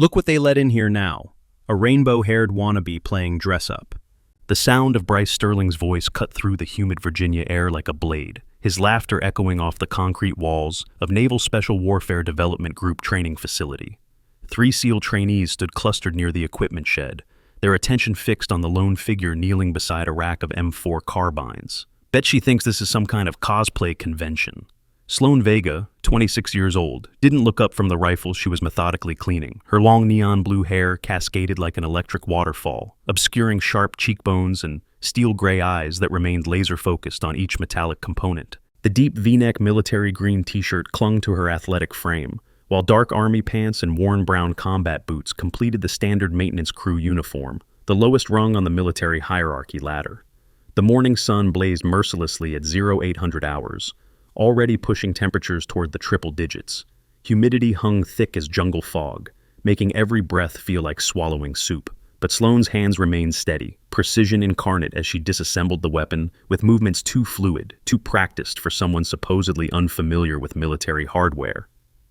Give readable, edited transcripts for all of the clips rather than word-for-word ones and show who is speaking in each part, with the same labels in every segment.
Speaker 1: Look what they let in here now. A rainbow-haired wannabe playing dress-up. The sound of Bryce Sterling's voice cut through the humid Virginia air like a blade, his laughter echoing off the concrete walls of Naval Special Warfare Development Group training facility. 3 SEAL trainees stood clustered near the equipment shed, their attention fixed on the lone figure kneeling beside a rack of M4 carbines. Bet she thinks this is some kind of cosplay convention. Sloane Vega, 26 years old, didn't look up from the rifle she was methodically cleaning. Her long neon blue hair cascaded like an electric waterfall, obscuring sharp cheekbones and steel gray eyes that remained laser-focused on each metallic component. The deep V-neck military green t-shirt clung to her athletic frame, while dark army pants and worn brown combat boots completed the standard maintenance crew uniform, the lowest rung on the military hierarchy ladder. The morning sun blazed mercilessly at 0800 hours, already pushing temperatures toward the triple digits. Humidity hung thick as jungle fog, making every breath feel like swallowing soup. But Sloane's hands remained steady, precision incarnate as she disassembled the weapon with movements too fluid, too practiced for someone supposedly unfamiliar with military hardware.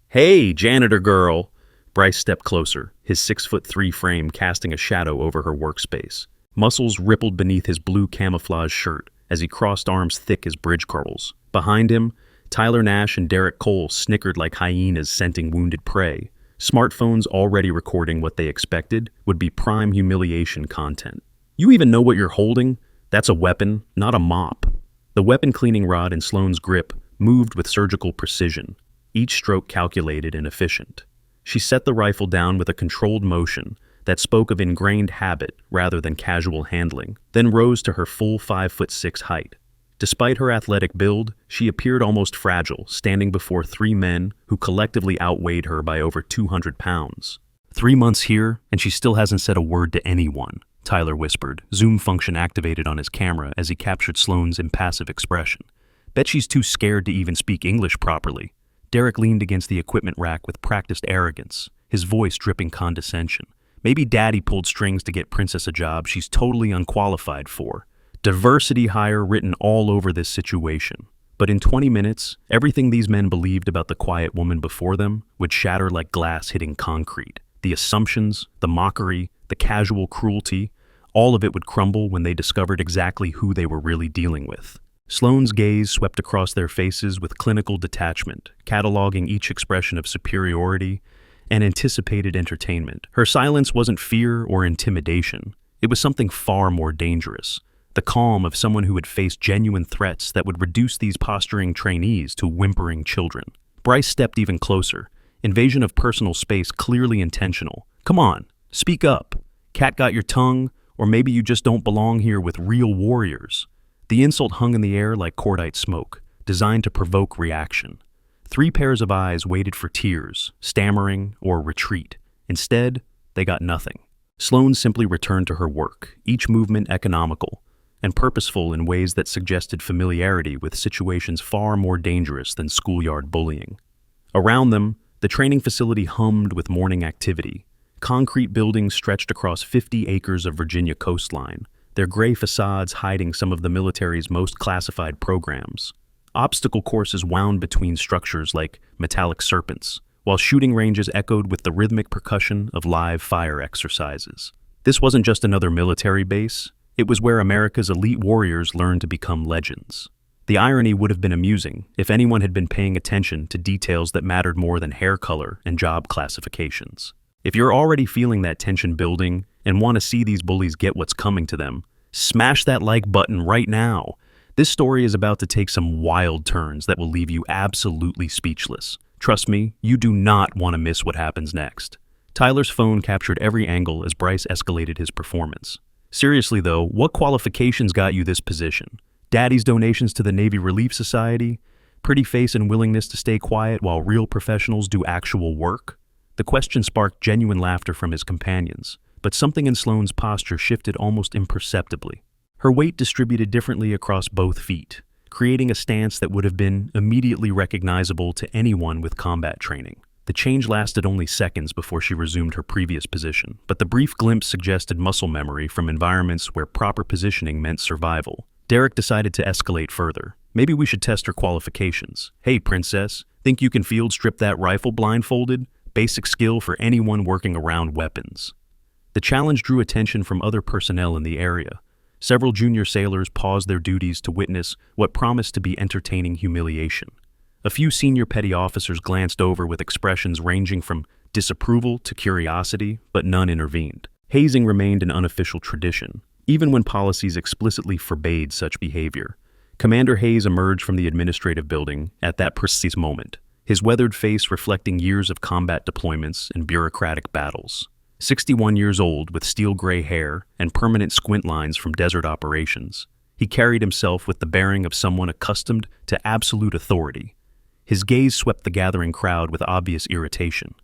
Speaker 1: "Hey, janitor girl!" Bryce stepped closer, his 6'3" frame casting a shadow over her workspace. Muscles rippled beneath his blue camouflage shirt as he crossed arms thick as bridge curls. Behind him, Tyler Nash and Derek Cole snickered like hyenas scenting wounded prey. Smartphones already recording what they expected would be prime humiliation content. "You even know what you're holding? That's a weapon, not a mop." The weapon cleaning rod in Sloane's grip moved with surgical precision, each stroke calculated and efficient. She set the rifle down with a controlled motion that spoke of ingrained habit rather than casual handling, then rose to her full 5'6" height. Despite her athletic build, she appeared almost fragile, standing before 3 men who collectively outweighed her by over 200 pounds. 3 months here, and she still hasn't said a word to anyone, Tyler whispered, zoom function activated on his camera as he captured Sloane's impassive expression. Bet she's too scared to even speak English properly. Derek leaned against the equipment rack with practiced arrogance, his voice dripping condescension. Maybe Daddy pulled strings to get Princess a job she's totally unqualified for. Diversity hire written all over this situation. But in 20 minutes, everything these men believed about the quiet woman before them would shatter like glass hitting concrete. The assumptions, the mockery, the casual cruelty, all of it would crumble when they discovered exactly who they were really dealing with. Sloane's gaze swept across their faces with clinical detachment, cataloging each expression of superiority and anticipated entertainment. Her silence wasn't fear or intimidation. It was something far more dangerous. The calm of someone who had faced genuine threats that would reduce these posturing trainees to whimpering children. Bryce stepped even closer, invasion of personal space clearly intentional. "Come on, speak up. Cat got your tongue, or maybe you just don't belong here with real warriors." The insult hung in the air like cordite smoke, designed to provoke reaction. 3 pairs of eyes waited for tears, stammering, or retreat. Instead, they got nothing. Sloane simply returned to her work, each movement economical and purposeful in ways that suggested familiarity with situations far more dangerous than schoolyard bullying. Around them, the training facility hummed with morning activity. Concrete buildings stretched across 50 acres of Virginia coastline, their gray facades hiding some of the military's most classified programs. Obstacle courses wound between structures like metallic serpents, while shooting ranges echoed with the rhythmic percussion of live fire exercises. This wasn't just another military base. It was where America's elite warriors learned to become legends. The irony would have been amusing if anyone had been paying attention to details that mattered more than hair color and job classifications. If you're already feeling that tension building and want to see these bullies get what's coming to them, smash that like button right now. This story is about to take some wild turns that will leave you absolutely speechless. Trust me, you do not want to miss what happens next. Tyler's phone captured every angle as Bryce escalated his performance. Seriously though, what qualifications got you this position? Daddy's donations to the Navy Relief Society? Pretty face and willingness to stay quiet while real professionals do actual work? The question sparked genuine laughter from his companions, but something in Sloane's posture shifted almost imperceptibly. Her weight distributed differently across both feet, creating a stance that would have been immediately recognizable to anyone with combat training. The change lasted only seconds before she resumed her previous position, but the brief glimpse suggested muscle memory from environments where proper positioning meant survival. Derek decided to escalate further. Maybe we should test her qualifications. "Hey, princess, think you can field strip that rifle blindfolded?" basic skill for anyone working around weapons. The challenge drew attention from other personnel in the area. Several junior sailors paused their duties to witness what promised to be entertaining humiliation. A few senior petty officers glanced over with expressions ranging from disapproval to curiosity, but none intervened. Hazing remained an unofficial tradition, even when policies explicitly forbade such behavior. Commander Hayes emerged from the administrative building at that precise moment, his weathered face reflecting years of combat deployments and bureaucratic battles. 61 years old, with steel-gray hair and permanent squint lines from desert operations, he carried himself with the bearing of someone accustomed to absolute authority. His gaze swept the gathering crowd with obvious irritation.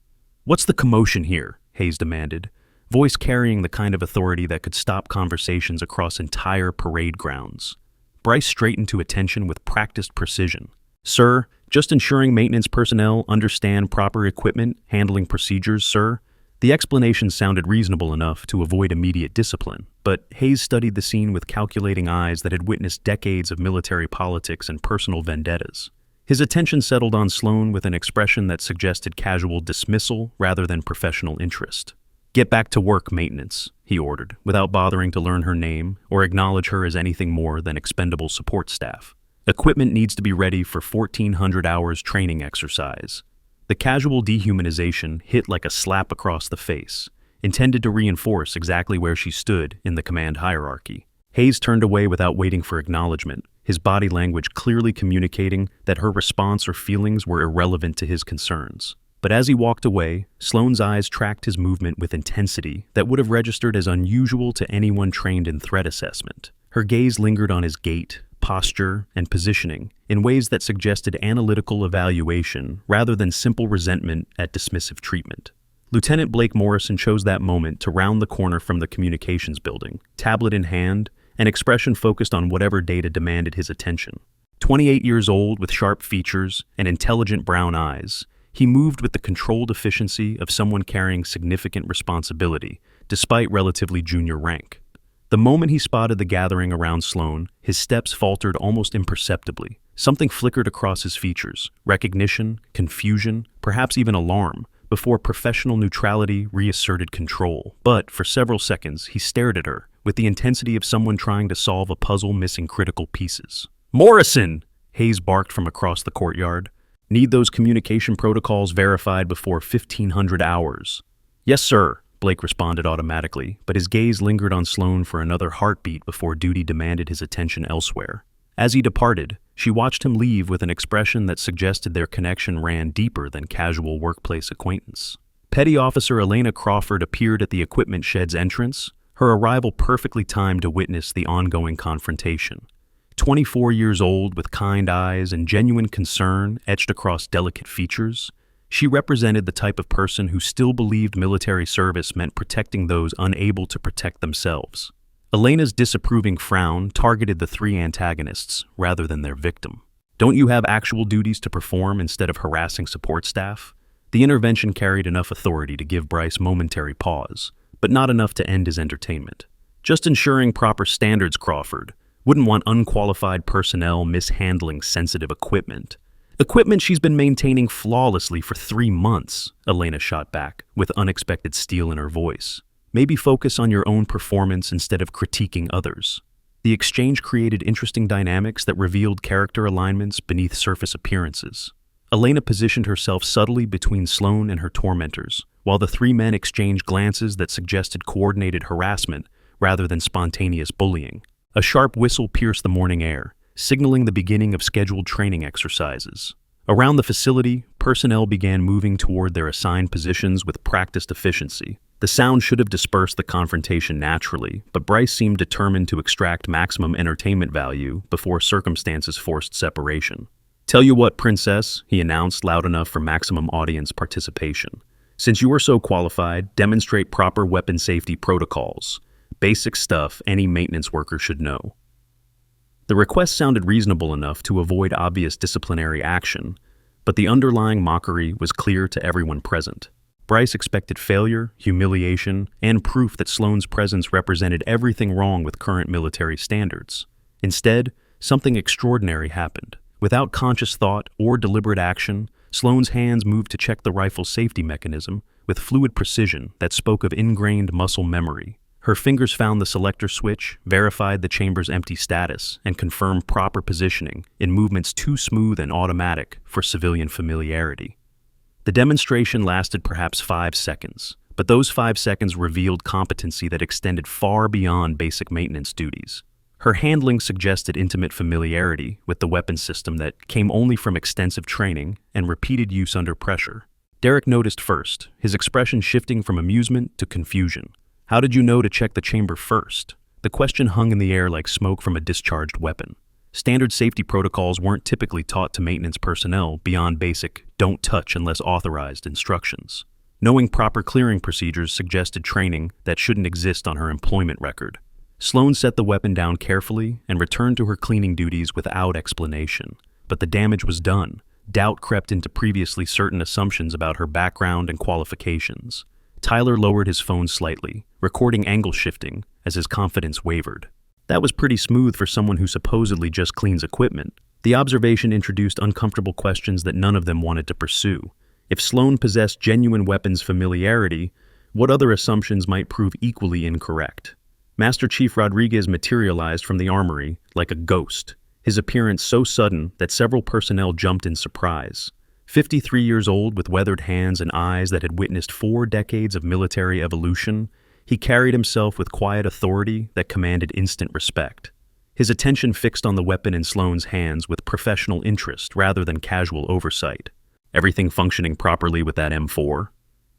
Speaker 1: "What's the commotion here?" Hayes demanded, voice carrying the kind of authority that could stop conversations across entire parade grounds. Bryce straightened to attention with practiced precision. "Sir, just ensuring maintenance personnel understand proper equipment handling procedures, sir." The explanation sounded reasonable enough to avoid immediate discipline, but Hayes studied the scene with calculating eyes that had witnessed decades of military politics and personal vendettas. His attention settled on Sloane with an expression that suggested casual dismissal rather than professional interest. "Get back to work, maintenance," he ordered, without bothering to learn her name or acknowledge her as anything more than expendable support staff. "Equipment needs to be ready for 1,400 hours training exercise." The casual dehumanization hit like a slap across the face, intended to reinforce exactly where she stood in the command hierarchy. Hayes turned away without waiting for acknowledgement, his body language clearly communicating that her response or feelings were irrelevant to his concerns. But as he walked away, Sloane's eyes tracked his movement with intensity that would have registered as unusual to anyone trained in threat assessment. Her gaze lingered on his gait, posture, and positioning in ways that suggested analytical evaluation rather than simple resentment at dismissive treatment. Lieutenant Blake Morrison chose that moment to round the corner from the communications building, tablet in hand, an expression focused on whatever data demanded his attention. 28 years old, with sharp features and intelligent brown eyes, he moved with the controlled efficiency of someone carrying significant responsibility, despite relatively junior rank. The moment he spotted the gathering around Sloane, his steps faltered almost imperceptibly. Something flickered across his features, recognition, confusion, perhaps even alarm, before professional neutrality reasserted control. But for several seconds, he stared at her, with the intensity of someone trying to solve a puzzle missing critical pieces. "Morrison!" Hayes barked from across the courtyard. "Need those communication protocols verified before 1,500 hours." "Yes, sir," Blake responded automatically, but his gaze lingered on Sloane for another heartbeat before duty demanded his attention elsewhere. As he departed, she watched him leave with an expression that suggested their connection ran deeper than casual workplace acquaintance. Petty Officer Elena Crawford appeared at the equipment shed's entrance, her arrival perfectly timed to witness the ongoing confrontation. 24 years old, with kind eyes and genuine concern etched across delicate features, she represented the type of person who still believed military service meant protecting those unable to protect themselves. Elena's disapproving frown targeted the three antagonists rather than their victim. "Don't you have actual duties to perform instead of harassing support staff?" The intervention carried enough authority to give Bryce momentary pause, but not enough to end his entertainment. "Just ensuring proper standards, Crawford. Wouldn't want unqualified personnel mishandling sensitive equipment." "Equipment she's been maintaining flawlessly for 3 months, Elena shot back, with unexpected steel in her voice. "Maybe focus on your own performance instead of critiquing others." The exchange created interesting dynamics that revealed character alignments beneath surface appearances. Elena positioned herself subtly between Sloane and her tormentors, while the three men exchanged glances that suggested coordinated harassment rather than spontaneous bullying. A sharp whistle pierced the morning air, signaling the beginning of scheduled training exercises. Around the facility, personnel began moving toward their assigned positions with practiced efficiency. The sound should have dispersed the confrontation naturally, but Bryce seemed determined to extract maximum entertainment value before circumstances forced separation. "Tell you what, Princess," he announced loud enough for maximum audience participation. "Since you are so qualified, demonstrate proper weapon safety protocols. Basic stuff any maintenance worker should know." The request sounded reasonable enough to avoid obvious disciplinary action, but the underlying mockery was clear to everyone present. Bryce expected failure, humiliation, and proof that Sloane's presence represented everything wrong with current military standards. Instead, something extraordinary happened. Without conscious thought or deliberate action, Sloane's hands moved to check the rifle's safety mechanism with fluid precision that spoke of ingrained muscle memory. Her fingers found the selector switch, verified the chamber's empty status, and confirmed proper positioning in movements too smooth and automatic for civilian familiarity. The demonstration lasted perhaps 5 seconds, but those 5 seconds revealed competency that extended far beyond basic maintenance duties. Her handling suggested intimate familiarity with the weapon system that came only from extensive training and repeated use under pressure. Derek noticed first, his expression shifting from amusement to confusion. "How did you know to check the chamber first?" The question hung in the air like smoke from a discharged weapon. Standard safety protocols weren't typically taught to maintenance personnel beyond basic, "don't touch unless authorized" instructions. Knowing proper clearing procedures suggested training that shouldn't exist on her employment record. Sloane set the weapon down carefully and returned to her cleaning duties without explanation. But the damage was done. Doubt crept into previously certain assumptions about her background and qualifications. Tyler lowered his phone slightly, recording angle shifting as his confidence wavered. That was pretty smooth for someone who supposedly just cleans equipment. The observation introduced uncomfortable questions that none of them wanted to pursue. If Sloane possessed genuine weapons familiarity, what other assumptions might prove equally incorrect? Master Chief Rodriguez materialized from the armory like a ghost, his appearance so sudden that several personnel jumped in surprise. 53 years old with weathered hands and eyes that had witnessed 4 decades of military evolution, he carried himself with quiet authority that commanded instant respect. His attention fixed on the weapon in Sloane's hands with professional interest rather than casual oversight. "Everything functioning properly with that M4?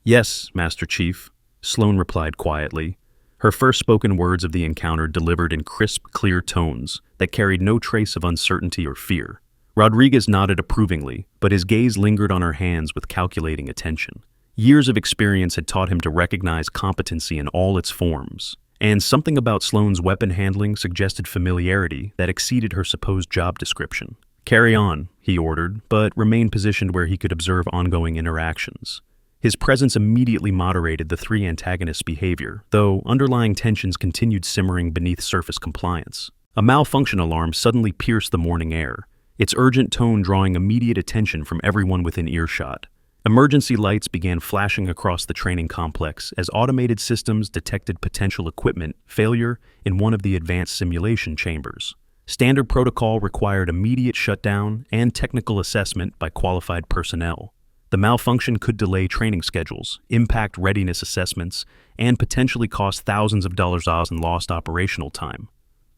Speaker 1: "Yes, Master Chief," Sloane replied quietly, her first spoken words of the encounter delivered in crisp, clear tones that carried no trace of uncertainty or fear. Rodriguez nodded approvingly, but his gaze lingered on her hands with calculating attention. Years of experience had taught him to recognize competency in all its forms, and something about Sloane's weapon handling suggested familiarity that exceeded her supposed job description. "Carry on," he ordered, but remained positioned where he could observe ongoing interactions. His presence immediately moderated the 3 antagonists' behavior, though underlying tensions continued simmering beneath surface compliance. A malfunction alarm suddenly pierced the morning air, its urgent tone drawing immediate attention from everyone within earshot. Emergency lights began flashing across the training complex as automated systems detected potential equipment failure in one of the advanced simulation chambers. Standard protocol required immediate shutdown and technical assessment by qualified personnel. The malfunction could delay training schedules, impact readiness assessments, and potentially cost thousands of dollars in lost operational time.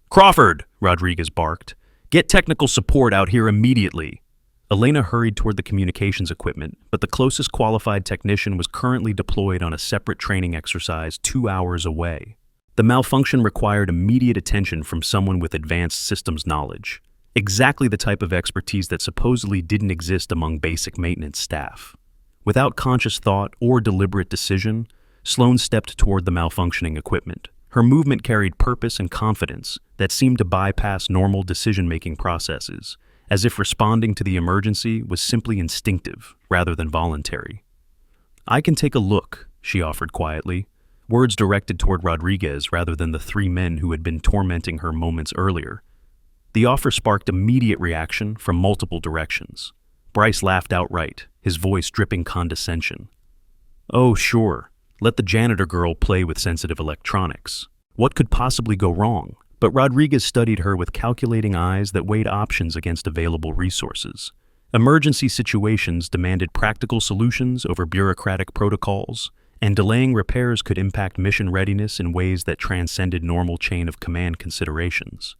Speaker 1: "Crawford!" Rodriguez barked. "Get technical support out here immediately!" Elena hurried toward the communications equipment, but the closest qualified technician was currently deployed on a separate training exercise 2 hours away. The malfunction required immediate attention from someone with advanced systems knowledge, exactly the type of expertise that supposedly didn't exist among basic maintenance staff. Without conscious thought or deliberate decision, Sloane stepped toward the malfunctioning equipment. Her movement carried purpose and confidence that seemed to bypass normal decision-making processes, as if responding to the emergency was simply instinctive rather than voluntary. "I can take a look," she offered quietly, words directed toward Rodriguez rather than the 3 men who had been tormenting her moments earlier. The offer sparked immediate reaction from multiple directions. Bryce laughed outright, his voice dripping condescension. "Oh, sure. Let the janitor girl play with sensitive electronics. What could possibly go wrong?" But Rodriguez studied her with calculating eyes that weighed options against available resources. Emergency situations demanded practical solutions over bureaucratic protocols, and delaying repairs could impact mission readiness in ways that transcended normal chain of command considerations.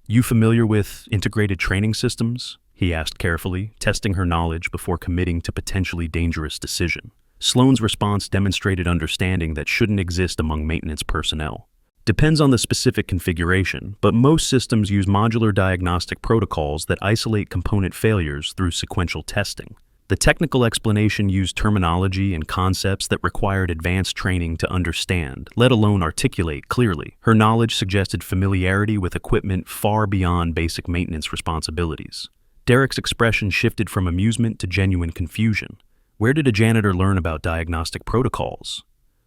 Speaker 1: "You familiar with integrated training systems?" he asked carefully, testing her knowledge before committing to potentially dangerous decision. Sloane's response demonstrated understanding that shouldn't exist among maintenance personnel. "Depends on the specific configuration, but most systems use modular diagnostic protocols that isolate component failures through sequential testing." The technical explanation used terminology and concepts that required advanced training to understand, let alone articulate clearly. Her knowledge suggested familiarity with equipment far beyond basic maintenance responsibilities. Derek's expression shifted from amusement to genuine confusion. Where did a janitor learn about diagnostic protocols?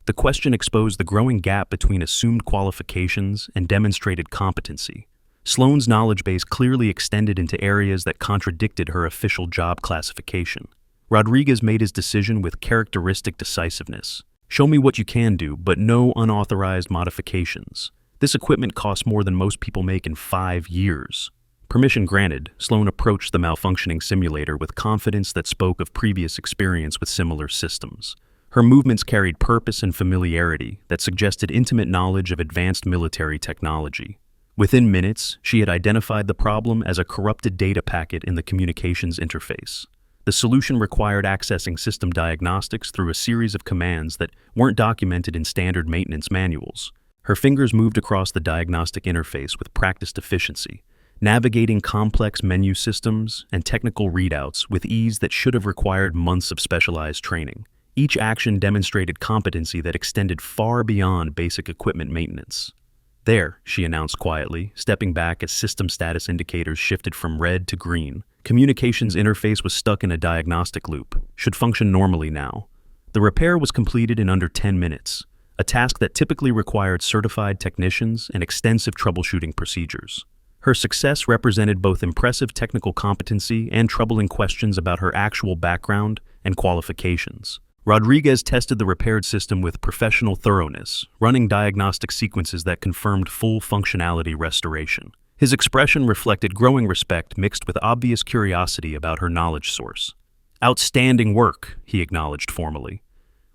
Speaker 1: The question exposed the growing gap between assumed qualifications and demonstrated competency. Sloane's knowledge base clearly extended into areas that contradicted her official job classification. Rodriguez made his decision with characteristic decisiveness. Show me what you can do, but no unauthorized modifications. This equipment costs more than most people make in 5 years. Permission granted, Sloan approached the malfunctioning simulator with confidence that spoke of previous experience with similar systems. Her movements carried purpose and familiarity that suggested intimate knowledge of advanced military technology. Within minutes, she had identified the problem as a corrupted data packet in the communications interface. The solution required accessing system diagnostics through a series of commands that weren't documented in standard maintenance manuals. Her fingers moved across the diagnostic interface with practiced efficiency, navigating complex menu systems and technical readouts with ease that should have required months of specialized training. Each action demonstrated competency that extended far beyond basic equipment maintenance. There, she announced quietly, stepping back as system status indicators shifted from red to green. Communications interface was stuck in a diagnostic loop, should function normally now. The repair was completed in under 10 minutes, a task that typically required certified technicians and extensive troubleshooting procedures. Her success represented both impressive technical competency and troubling questions about her actual background and qualifications. Rodriguez tested the repaired system with professional thoroughness, running diagnostic sequences that confirmed full functionality restoration. His expression reflected growing respect mixed with obvious curiosity about her knowledge source. "Outstanding work," he acknowledged formally.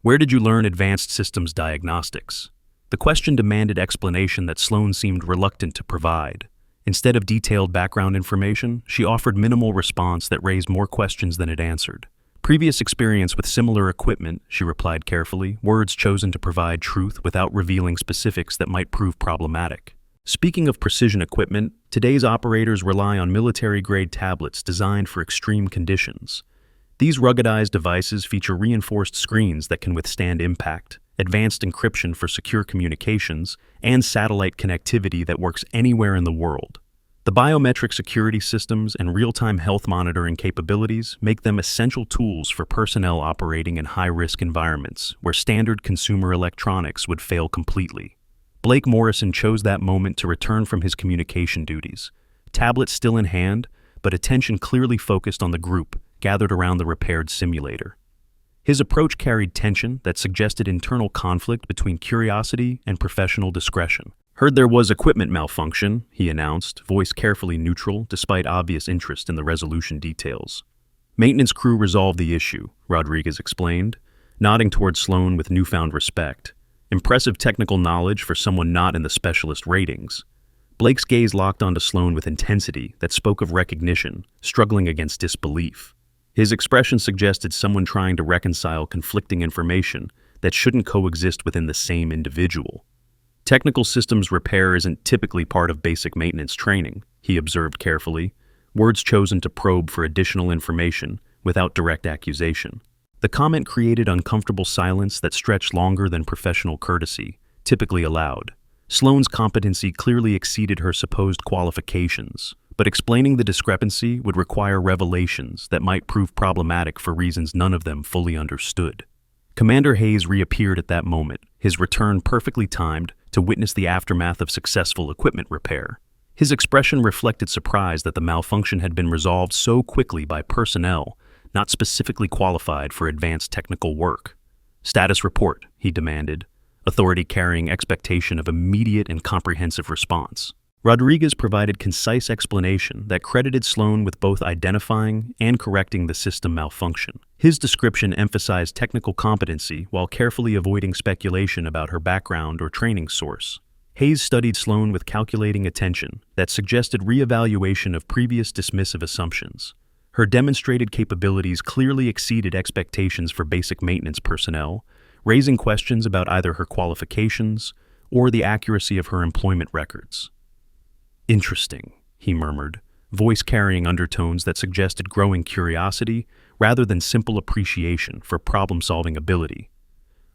Speaker 1: "Where did you learn advanced systems diagnostics?" The question demanded explanation that Sloan seemed reluctant to provide. Instead of detailed background information, she offered minimal response that raised more questions than it answered. "Previous experience with similar equipment," she replied carefully, words chosen to provide truth without revealing specifics that might prove problematic. Speaking of precision equipment, today's operators rely on military-grade tablets designed for extreme conditions. These ruggedized devices feature reinforced screens that can withstand impact, advanced encryption for secure communications, and satellite connectivity that works anywhere in the world. The biometric security systems and real-time health monitoring capabilities make them essential tools for personnel operating in high-risk environments where standard consumer electronics would fail completely. Blake Morrison chose that moment to return from his communication duties, tablet still in hand, but attention clearly focused on the group gathered around the repaired simulator. His approach carried tension that suggested internal conflict between curiosity and professional discretion. "Heard there was equipment malfunction," he announced, voice carefully neutral despite obvious interest in the resolution details. "Maintenance crew resolved the issue," Rodriguez explained, nodding toward Sloan with newfound respect. Impressive technical knowledge for someone not in the specialist ratings. Blake's gaze locked onto Sloan with intensity that spoke of recognition, struggling against disbelief. His expression suggested someone trying to reconcile conflicting information that shouldn't coexist within the same individual. "Technical systems repair isn't typically part of basic maintenance training," he observed carefully, words chosen to probe for additional information without direct accusation. The comment created uncomfortable silence that stretched longer than professional courtesy typically allowed. Sloan's competency clearly exceeded her supposed qualifications, but explaining the discrepancy would require revelations that might prove problematic for reasons none of them fully understood. Commander Hayes reappeared at that moment, his return perfectly timed to witness the aftermath of successful equipment repair. His expression reflected surprise that the malfunction had been resolved so quickly by personnel not specifically qualified for advanced technical work. "Status report," he demanded, authority carrying expectation of immediate and comprehensive response. Rodriguez provided concise explanation that credited Sloan with both identifying and correcting the system malfunction. His description emphasized technical competency while carefully avoiding speculation about her background or training source. Hayes studied Sloan with calculating attention that suggested reevaluation of previous dismissive assumptions. Her demonstrated capabilities clearly exceeded expectations for basic maintenance personnel, raising questions about either her qualifications or the accuracy of her employment records. "Interesting," he murmured, voice carrying undertones that suggested growing curiosity rather than simple appreciation for problem-solving ability.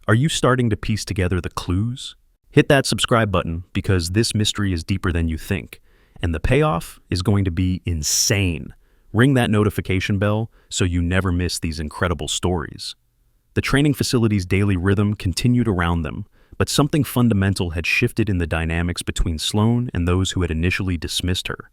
Speaker 1: "Are you starting to piece together the clues? Hit that subscribe button because this mystery is deeper than you think, and the payoff is going to be insane. Ring that notification bell so you never miss these incredible stories." The training facility's daily rhythm continued around them, but something fundamental had shifted in the dynamics between Sloan and those who had initially dismissed her.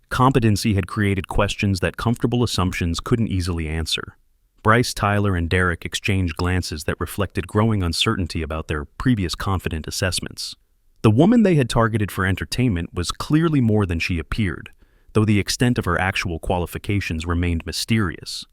Speaker 1: Competency had created questions that comfortable assumptions couldn't easily answer. Bryce, Tyler, and Derek exchanged glances that reflected growing uncertainty about their previous confident assessments. The woman they had targeted for entertainment was clearly more than she appeared, though the extent of her actual qualifications remained mysterious.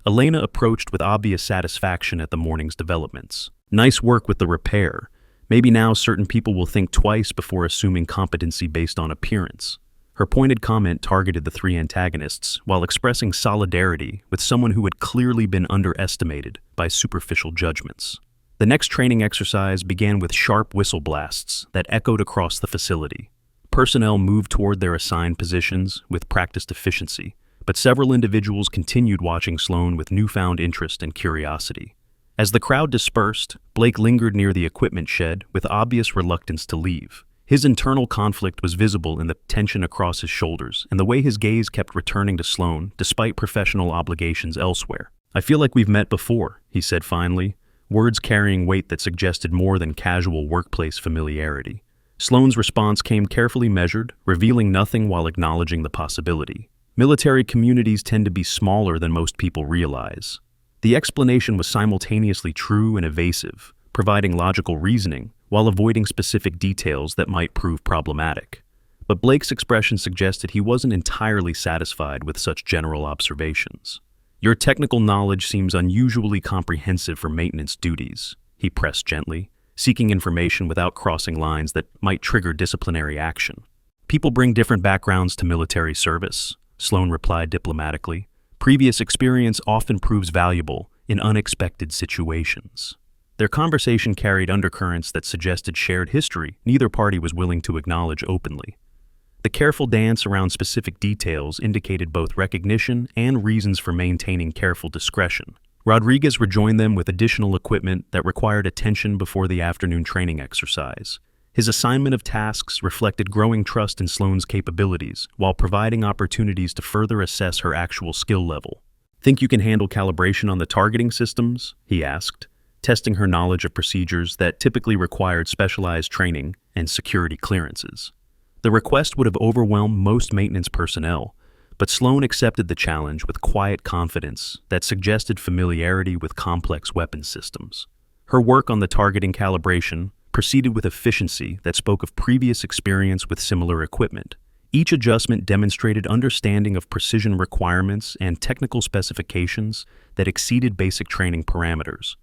Speaker 1: Elena approached with obvious satisfaction at the morning's developments. Nice work with the repair. Maybe now certain people will think twice before assuming competency based on appearance. Her pointed comment targeted the three antagonists while expressing solidarity with someone who had clearly been underestimated by superficial judgments. The next training exercise began with sharp whistle blasts that echoed across the facility. Personnel moved toward their assigned positions with practiced efficiency, but several individuals continued watching Sloan with newfound interest and curiosity. As the crowd dispersed, Blake lingered near the equipment shed with obvious reluctance to leave. His internal conflict was visible in the tension across his shoulders and the way his gaze kept returning to Sloan despite professional obligations elsewhere. "I feel like we've met before," he said finally, words carrying weight that suggested more than casual workplace familiarity. Sloan's response came carefully measured, revealing nothing while acknowledging the possibility. Military communities tend to be smaller than most people realize. The explanation was simultaneously true and evasive, providing logical reasoning while avoiding specific details that might prove problematic. But Blake's expression suggested he wasn't entirely satisfied with such general observations. "Your technical knowledge seems unusually comprehensive for maintenance duties," he pressed gently, seeking information without crossing lines that might trigger disciplinary action. "People bring different backgrounds to military service," Sloan replied diplomatically. "Previous experience often proves valuable in unexpected situations." Their conversation carried undercurrents that suggested shared history neither party was willing to acknowledge openly. The careful dance around specific details indicated both recognition and reasons for maintaining careful discretion. Rodriguez rejoined them with additional equipment that required attention before the afternoon training exercise. His assignment of tasks reflected growing trust in Sloan's capabilities while providing opportunities to further assess her actual skill level. "Think you can handle calibration on the targeting systems?" he asked, testing her knowledge of procedures that typically required specialized training and security clearances. The request would have overwhelmed most maintenance personnel, but Sloan accepted the challenge with quiet confidence that suggested familiarity with complex weapon systems. Her work on the targeting calibration proceeded with efficiency that spoke of previous experience with similar equipment. Each adjustment demonstrated understanding of precision requirements and technical specifications that exceeded basic training parameters.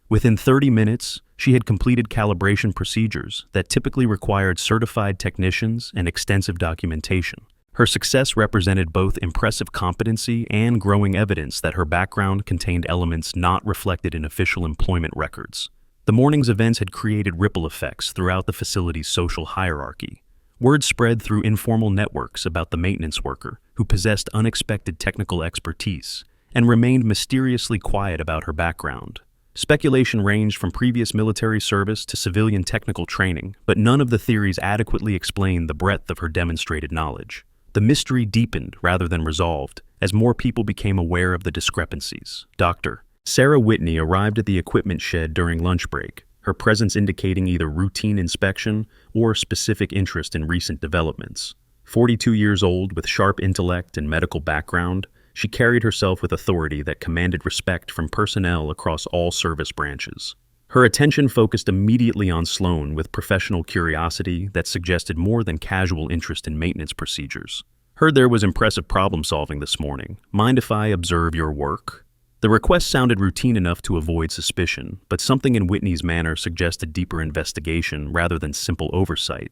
Speaker 1: Within 30 minutes, she had completed calibration procedures that typically required certified technicians and extensive documentation. Her success represented both impressive competency and growing evidence that her background contained elements not reflected in official employment records. The morning's events had created ripple effects throughout the facility's social hierarchy. Word spread through informal networks about the maintenance worker, who possessed unexpected technical expertise and remained mysteriously quiet about her background. Speculation ranged from previous military service to civilian technical training, but none of the theories adequately explained the breadth of her demonstrated knowledge. The mystery deepened rather than resolved as more people became aware of the discrepancies. Dr. Sarah Whitney arrived at the equipment shed during lunch break, her presence indicating either routine inspection or specific interest in recent developments. 42 years old with sharp intellect and medical background, she carried herself with authority that commanded respect from personnel across all service branches. Her attention focused immediately on Sloan with professional curiosity that suggested more than casual interest in maintenance procedures. "Heard there was impressive problem solving this morning. Mind if I observe your work?" The request sounded routine enough to avoid suspicion, but something in Whitney's manner suggested deeper investigation rather than simple oversight.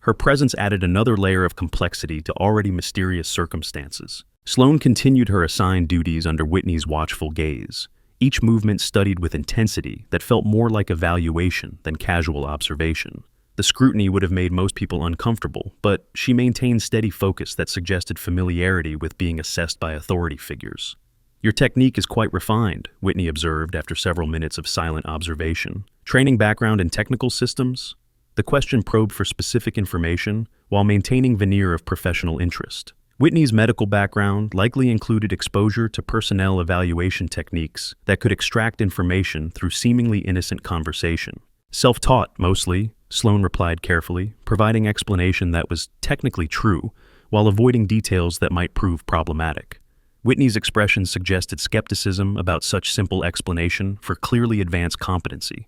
Speaker 1: Her presence added another layer of complexity to already mysterious circumstances. Sloan continued her assigned duties under Whitney's watchful gaze, each movement studied with intensity that felt more like evaluation than casual observation. The scrutiny would have made most people uncomfortable, but she maintained steady focus that suggested familiarity with being assessed by authority figures. "Your technique is quite refined," Whitney observed after several minutes of silent observation. "Training background in technical systems?" The question probed for specific information while maintaining veneer of professional interest. Whitney's medical background likely included exposure to personnel evaluation techniques that could extract information through seemingly innocent conversation. "Self-taught, mostly," Sloan replied carefully, providing explanation that was technically true, while avoiding details that might prove problematic. Whitney's expression suggested skepticism about such simple explanation for clearly advanced competency.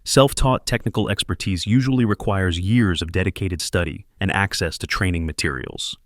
Speaker 1: Self-taught technical expertise usually requires years of dedicated study and access to training materials.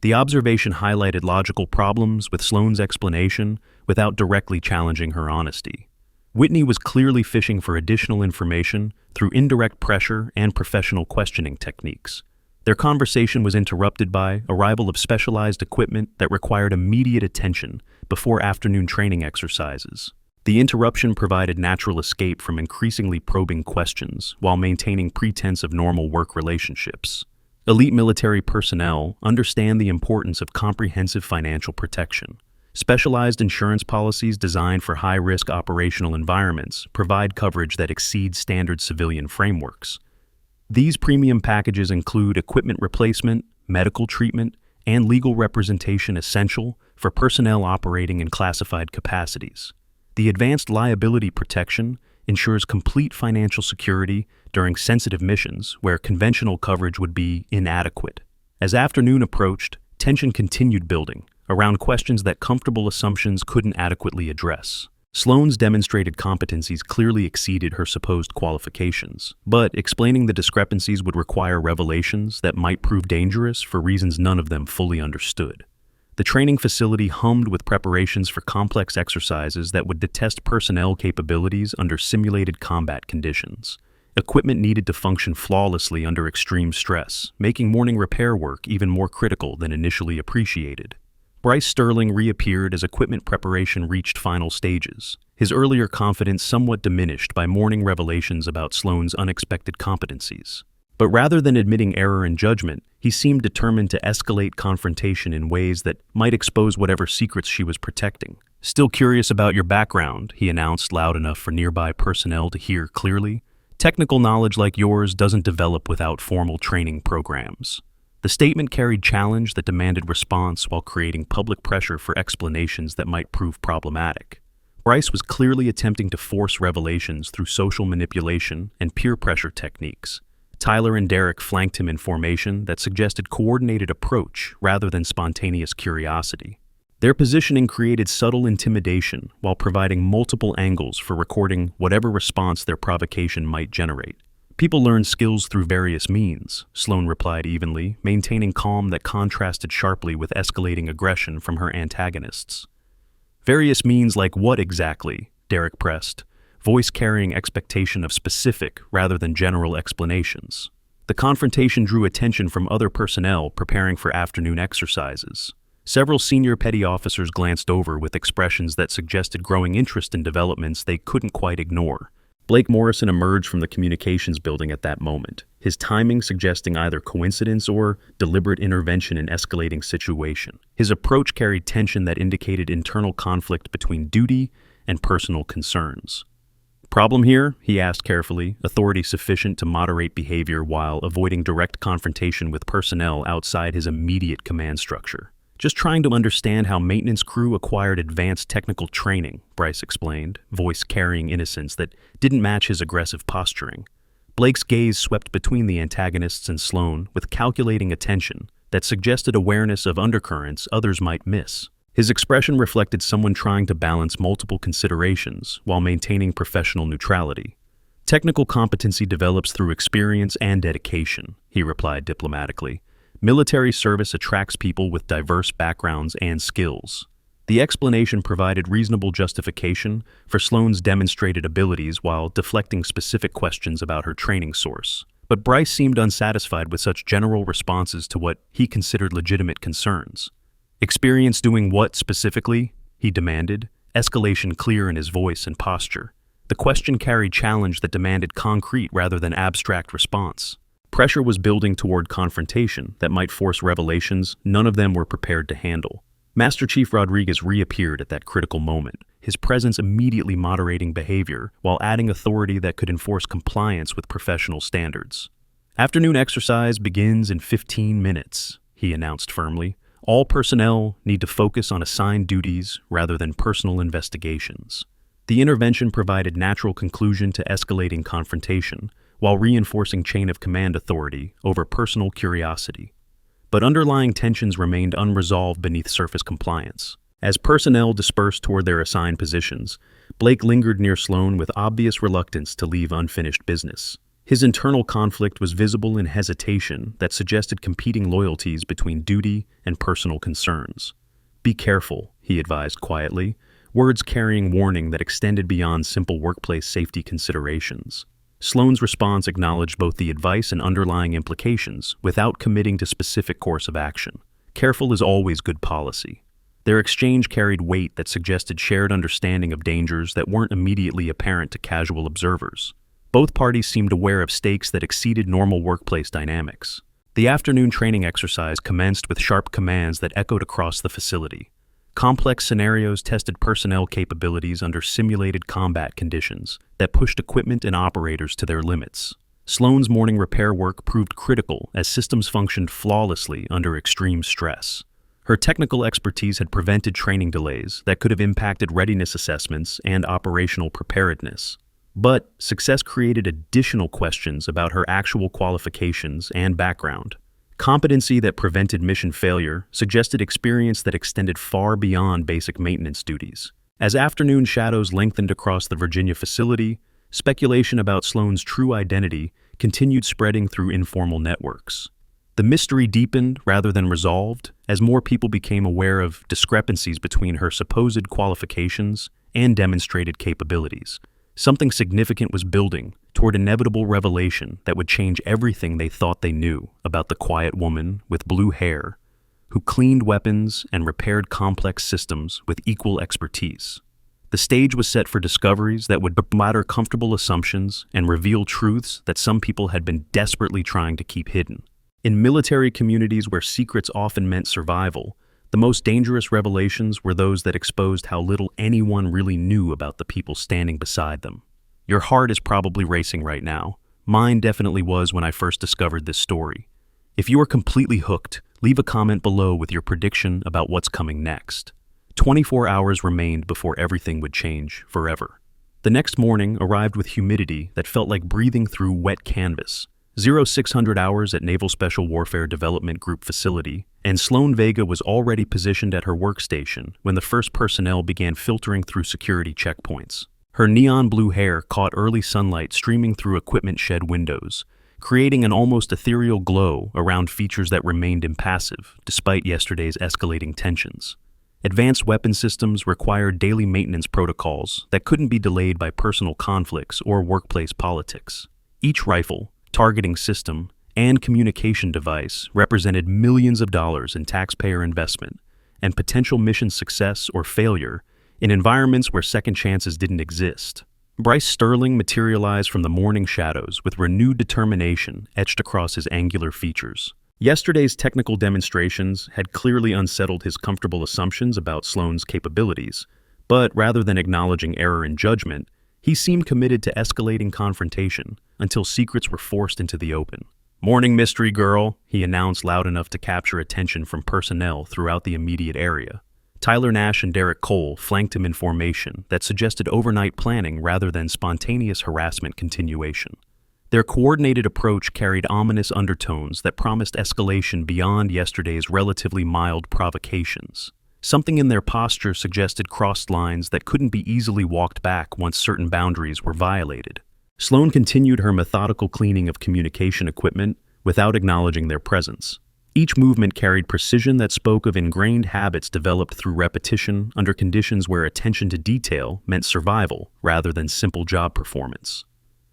Speaker 1: The observation highlighted logical problems with Sloane's explanation without directly challenging her honesty. Whitney was clearly fishing for additional information through indirect pressure and professional questioning techniques. Their conversation was interrupted by arrival of specialized equipment that required immediate attention before afternoon training exercises. The interruption provided natural escape from increasingly probing questions while maintaining pretense of normal work relationships. Elite military personnel understand the importance of comprehensive financial protection. Specialized insurance policies designed for high-risk operational environments provide coverage that exceeds standard civilian frameworks. These premium packages include equipment replacement, medical treatment, and legal representation essential for personnel operating in classified capacities. The advanced liability protection ensures complete financial security during sensitive missions where conventional coverage would be inadequate. As afternoon approached, tension continued building around questions that comfortable assumptions couldn't adequately address. Sloane's demonstrated competencies clearly exceeded her supposed qualifications, but explaining the discrepancies would require revelations that might prove dangerous for reasons none of them fully understood. The training facility hummed with preparations for complex exercises that would test personnel capabilities under simulated combat conditions. Equipment needed to function flawlessly under extreme stress, making morning repair work even more critical than initially appreciated. Bryce Sterling reappeared as equipment preparation reached final stages, his earlier confidence somewhat diminished by morning revelations about Sloane's unexpected competencies. But rather than admitting error in judgment, he seemed determined to escalate confrontation in ways that might expose whatever secrets she was protecting. "Still curious about your background," he announced loud enough for nearby personnel to hear clearly. "Technical knowledge like yours doesn't develop without formal training programs." The statement carried challenge that demanded response while creating public pressure for explanations that might prove problematic. Bryce was clearly attempting to force revelations through social manipulation and peer pressure techniques. Tyler and Derek flanked him in formation that suggested coordinated approach rather than spontaneous curiosity. Their positioning created subtle intimidation while providing multiple angles for recording whatever response their provocation might generate. "People learn skills through various means," Sloane replied evenly, maintaining calm that contrasted sharply with escalating aggression from her antagonists. "Various means like what exactly?" Derek pressed, voice carrying expectation of specific rather than general explanations. The confrontation drew attention from other personnel preparing for afternoon exercises. Several senior petty officers glanced over with expressions that suggested growing interest in developments they couldn't quite ignore. Blake Morrison emerged from the communications building at that moment, his timing suggesting either coincidence or deliberate intervention in escalating situation. His approach carried tension that indicated internal conflict between duty and personal concerns. "Problem here?" he asked carefully, authority sufficient to moderate behavior while avoiding direct confrontation with personnel outside his immediate command structure. "Just trying to understand how maintenance crew acquired advanced technical training," Bryce explained, voice carrying innocence that didn't match his aggressive posturing. Blake's gaze swept between the antagonists and Sloane with calculating attention that suggested awareness of undercurrents others might miss. His expression reflected someone trying to balance multiple considerations while maintaining professional neutrality. "Technical competency develops through experience and dedication," he replied diplomatically. "Military service attracts people with diverse backgrounds and skills." The explanation provided reasonable justification for Sloane's demonstrated abilities while deflecting specific questions about her training source. But Bryce seemed unsatisfied with such general responses to what he considered legitimate concerns. "Experience doing what specifically?" he demanded, escalation clear in his voice and posture. The question carried challenge that demanded concrete rather than abstract response. Pressure was building toward confrontation that might force revelations none of them were prepared to handle. Master Chief Rodriguez reappeared at that critical moment, his presence immediately moderating behavior while adding authority that could enforce compliance with professional standards. "Afternoon exercise begins in 15 minutes, he announced firmly. "All personnel need to focus on assigned duties rather than personal investigations." The intervention provided natural conclusion to escalating confrontation, while reinforcing chain of command authority over personal curiosity. But underlying tensions remained unresolved beneath surface compliance. As personnel dispersed toward their assigned positions, Blake lingered near Sloan with obvious reluctance to leave unfinished business. His internal conflict was visible in hesitation that suggested competing loyalties between duty and personal concerns. "Be careful," he advised quietly, words carrying warning that extended beyond simple workplace safety considerations. Sloan's response acknowledged both the advice and underlying implications without committing to specific course of action. Careful is always good policy. Their exchange carried weight that suggested shared understanding of dangers that weren't immediately apparent to casual observers. Both parties seemed aware of stakes that exceeded normal workplace dynamics. The afternoon training exercise commenced with sharp commands that echoed across the facility. Complex scenarios tested personnel capabilities under simulated combat conditions that pushed equipment and operators to their limits. Sloan's morning repair work proved critical as systems functioned flawlessly under extreme stress. Her technical expertise had prevented training delays that could have impacted readiness assessments and operational preparedness. But success created additional questions about her actual qualifications and background. Competency that prevented mission failure suggested experience that extended far beyond basic maintenance duties. As afternoon shadows lengthened across the Virginia facility, speculation about Sloan's true identity continued spreading through informal networks. The mystery deepened rather than resolved as more people became aware of discrepancies between her supposed qualifications and demonstrated capabilities. Something significant was building toward inevitable revelation that would change everything they thought they knew about the quiet woman with blue hair who cleaned weapons and repaired complex systems with equal expertise. The stage was set for discoveries that would batter comfortable assumptions and reveal truths that some people had been desperately trying to keep hidden. In military communities where secrets often meant survival, the most dangerous revelations were those that exposed how little anyone really knew about the people standing beside them. Your heart is probably racing right now. Mine definitely was when I first discovered this story. If you are completely hooked, leave a comment below with your prediction about what's coming next. 24 hours remained before everything would change forever. The next morning arrived with humidity that felt like breathing through wet canvas. 0600 hours at Naval Special Warfare Development Group facility, and Sloan Vega was already positioned at her workstation when the first personnel began filtering through security checkpoints. Her neon blue hair caught early sunlight streaming through equipment shed windows, creating an almost ethereal glow around features that remained impassive despite yesterday's escalating tensions. Advanced weapon systems required daily maintenance protocols that couldn't be delayed by personal conflicts or workplace politics. Each rifle, targeting system, and communication device represented millions of dollars in taxpayer investment and potential mission success or failure in environments where second chances didn't exist. Bryce Sterling materialized from the morning shadows with renewed determination etched across his angular features. Yesterday's technical demonstrations had clearly unsettled his comfortable assumptions about Sloan's capabilities, but rather than acknowledging error in judgment, he seemed committed to escalating confrontation until secrets were forced into the open. "Morning, mystery girl," he announced loud enough to capture attention from personnel throughout the immediate area. Tyler Nash and Derek Cole flanked him in formation that suggested overnight planning rather than spontaneous harassment continuation. Their coordinated approach carried ominous undertones that promised escalation beyond yesterday's relatively mild provocations. Something in their posture suggested crossed lines that couldn't be easily walked back once certain boundaries were violated. Sloan continued her methodical cleaning of communication equipment without acknowledging their presence. Each movement carried precision that spoke of ingrained habits developed through repetition under conditions where attention to detail meant survival rather than simple job performance.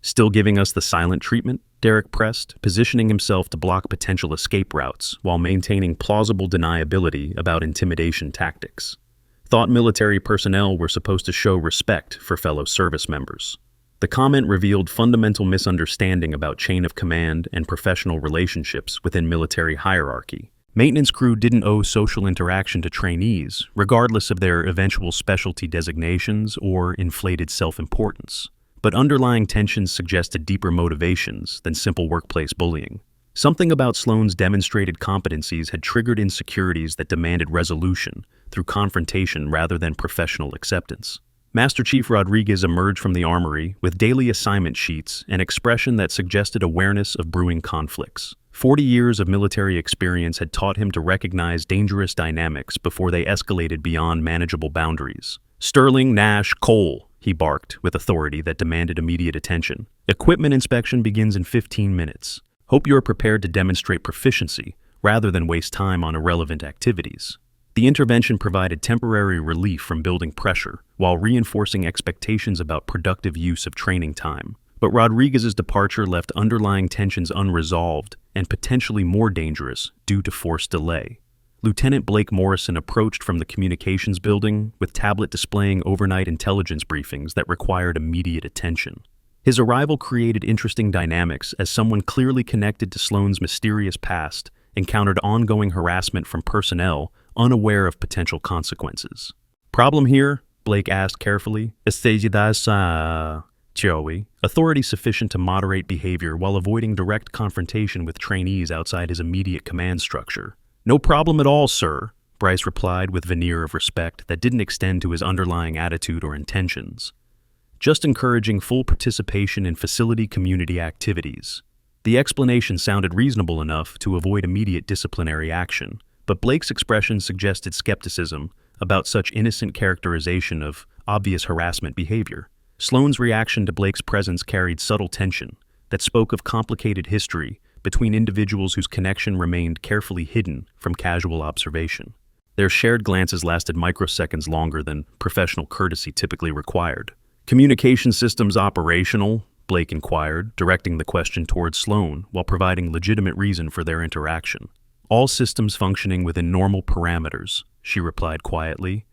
Speaker 1: "Still giving us the silent treatment?" Derek pressed, positioning himself to block potential escape routes while maintaining plausible deniability about intimidation tactics. Thought military personnel were supposed to show respect for fellow service members. The comment revealed fundamental misunderstanding about chain of command and professional relationships within military hierarchy. Maintenance crew didn't owe social interaction to trainees, regardless of their eventual specialty designations or inflated self-importance. But underlying tensions suggested deeper motivations than simple workplace bullying. Something about Sloan's demonstrated competencies had triggered insecurities that demanded resolution through confrontation rather than professional acceptance. Master Chief Rodriguez emerged from the armory with daily assignment sheets, an expression that suggested awareness of brewing conflicts. 40 years of military experience had taught him to recognize dangerous dynamics before they escalated beyond manageable boundaries. "Sterling, Nash, Cole," he barked with authority that demanded immediate attention. "Equipment inspection begins in 15 minutes. Hope you are prepared to demonstrate proficiency rather than waste time on irrelevant activities." The intervention provided temporary relief from building pressure while reinforcing expectations about productive use of training time. But Rodriguez's departure left underlying tensions unresolved and potentially more dangerous due to forced delay. Lieutenant Blake Morrison approached from the communications building with tablet displaying overnight intelligence briefings that required immediate attention. His arrival created interesting dynamics as someone clearly connected to Sloane's mysterious past encountered ongoing harassment from personnel unaware of potential consequences. "Problem here?" Blake asked carefully. Joey, authority sufficient to moderate behavior while avoiding direct confrontation with trainees outside his immediate command structure. "No problem at all, sir," Bryce replied with veneer of respect that didn't extend to his underlying attitude or intentions. "Just encouraging full participation in facility community activities." The explanation sounded reasonable enough to avoid immediate disciplinary action, but Blake's expression suggested skepticism about such innocent characterization of obvious harassment behavior. Sloane's reaction to Blake's presence carried subtle tension that spoke of complicated history between individuals whose connection remained carefully hidden from casual observation. Their shared glances lasted microseconds longer than professional courtesy typically required. "Communication systems operational?" Blake inquired, directing the question towards Sloane while providing legitimate reason for their interaction. "All systems functioning within normal parameters," she replied quietly,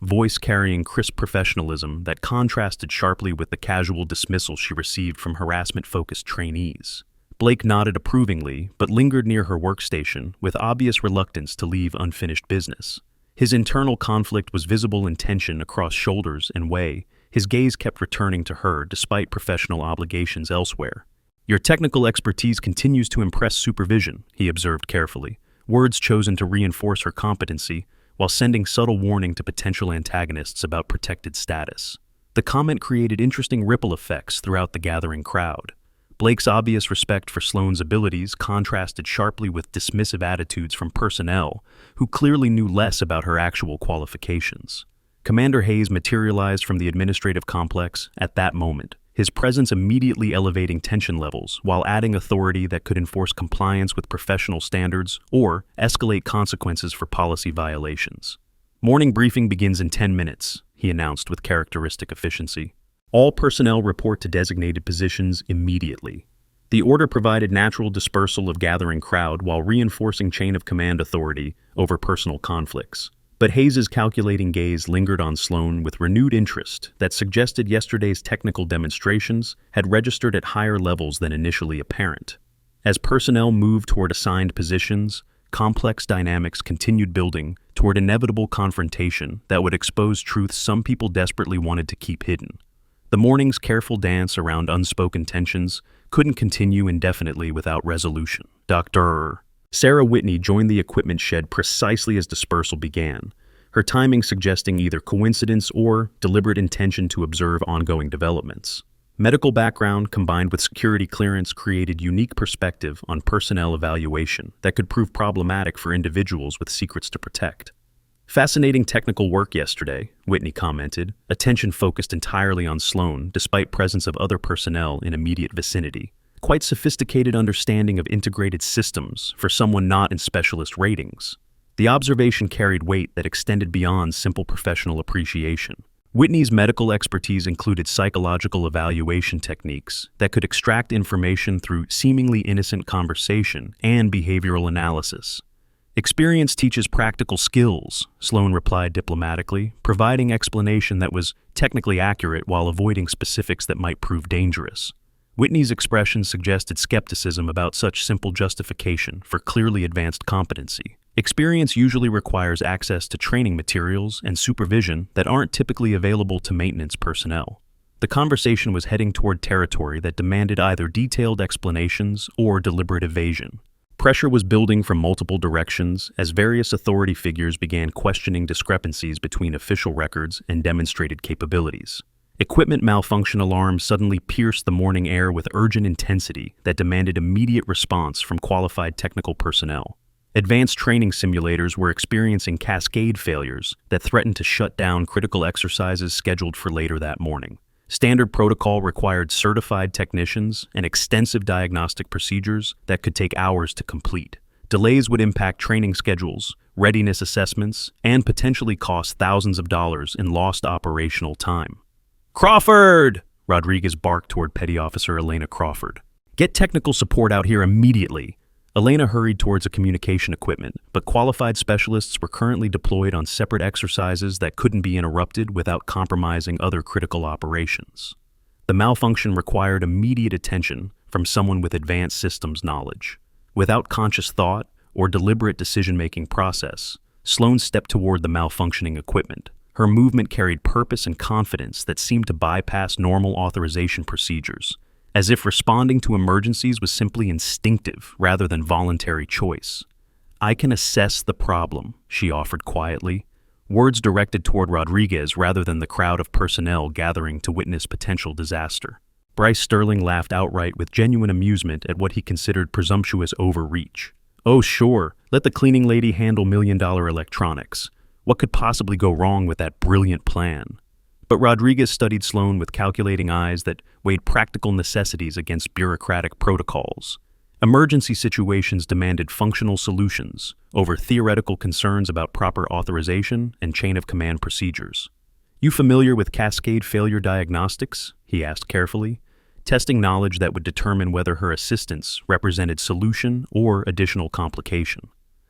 Speaker 1: voice carrying crisp professionalism that contrasted sharply with the casual dismissal she received from harassment-focused trainees. Blake nodded approvingly, but lingered near her workstation with obvious reluctance to leave unfinished business. His internal conflict was visible in tension across shoulders and way. His gaze kept returning to her despite professional obligations elsewhere. "Your technical expertise continues to impress supervision," he observed carefully, words chosen to reinforce her competency while sending subtle warning to potential antagonists about protected status. The comment created interesting ripple effects throughout the gathering crowd. Blake's obvious respect for Sloane's abilities contrasted sharply with dismissive attitudes from personnel who clearly knew less about her actual qualifications. Commander Hayes materialized from the administrative complex at that moment, his presence immediately elevating tension levels while adding authority that could enforce compliance with professional standards or escalate consequences for policy violations. "Morning briefing begins in 10 minutes, he announced with characteristic efficiency. "All personnel report to designated positions immediately." The order provided natural dispersal of gathering crowd while reinforcing chain of command authority over personal conflicts. But Hayes's calculating gaze lingered on Sloane with renewed interest that suggested yesterday's technical demonstrations had registered at higher levels than initially apparent. As personnel moved toward assigned positions, complex dynamics continued building toward inevitable confrontation that would expose truths some people desperately wanted to keep hidden. The morning's careful dance around unspoken tensions couldn't continue indefinitely without resolution. Dr. Sarah Whitney joined the equipment shed precisely as dispersal began, her timing suggesting either coincidence or deliberate intention to observe ongoing developments. Medical background combined with security clearance created unique perspective on personnel evaluation that could prove problematic for individuals with secrets to protect. "Fascinating technical work yesterday," Whitney commented, attention focused entirely on Sloane despite presence of other personnel in immediate vicinity. "Quite sophisticated understanding of integrated systems for someone not in specialist ratings." The observation carried weight that extended beyond simple professional appreciation. Whitney's medical expertise included psychological evaluation techniques that could extract information through seemingly innocent conversation and behavioral analysis. "Experience teaches practical skills," Sloane replied diplomatically, providing explanation that was technically accurate while avoiding specifics that might prove dangerous. Whitney's expression suggested skepticism about such simple justification for clearly advanced competency. "Experience usually requires access to training materials and supervision that aren't typically available to maintenance personnel." The conversation was heading toward territory that demanded either detailed explanations or deliberate evasion. Pressure was building from multiple directions as various authority figures began questioning discrepancies between official records and demonstrated capabilities. Equipment malfunction alarms suddenly pierced the morning air with urgent intensity that demanded immediate response from qualified technical personnel. Advanced training simulators were experiencing cascade failures that threatened to shut down critical exercises scheduled for later that morning. Standard protocol required certified technicians and extensive diagnostic procedures that could take hours to complete. Delays would impact training schedules, readiness assessments, and potentially cost thousands of dollars in lost operational time. "Crawford!" Rodriguez barked toward Petty Officer Elena Crawford. "Get technical support out here immediately." Elena hurried towards a communication equipment, but qualified specialists were currently deployed on separate exercises that couldn't be interrupted without compromising other critical operations. The malfunction required immediate attention from someone with advanced systems knowledge. Without conscious thought or deliberate decision-making process, Sloan stepped toward the malfunctioning equipment. Her movement carried purpose and confidence that seemed to bypass normal authorization procedures, as if responding to emergencies was simply instinctive rather than voluntary choice. "I can assess the problem," she offered quietly, words directed toward Rodriguez rather than the crowd of personnel gathering to witness potential disaster. Bryce Sterling laughed outright with genuine amusement at what he considered presumptuous overreach. "Oh, sure, let the cleaning lady handle million-dollar electronics. What could possibly go wrong with that brilliant plan?" But Rodriguez studied Sloan with calculating eyes that weighed practical necessities against bureaucratic protocols. Emergency situations demanded functional solutions over theoretical concerns about proper authorization and chain-of-command procedures. "You familiar with cascade failure diagnostics?" he asked carefully, testing knowledge that would determine whether her assistance represented solution or additional complication.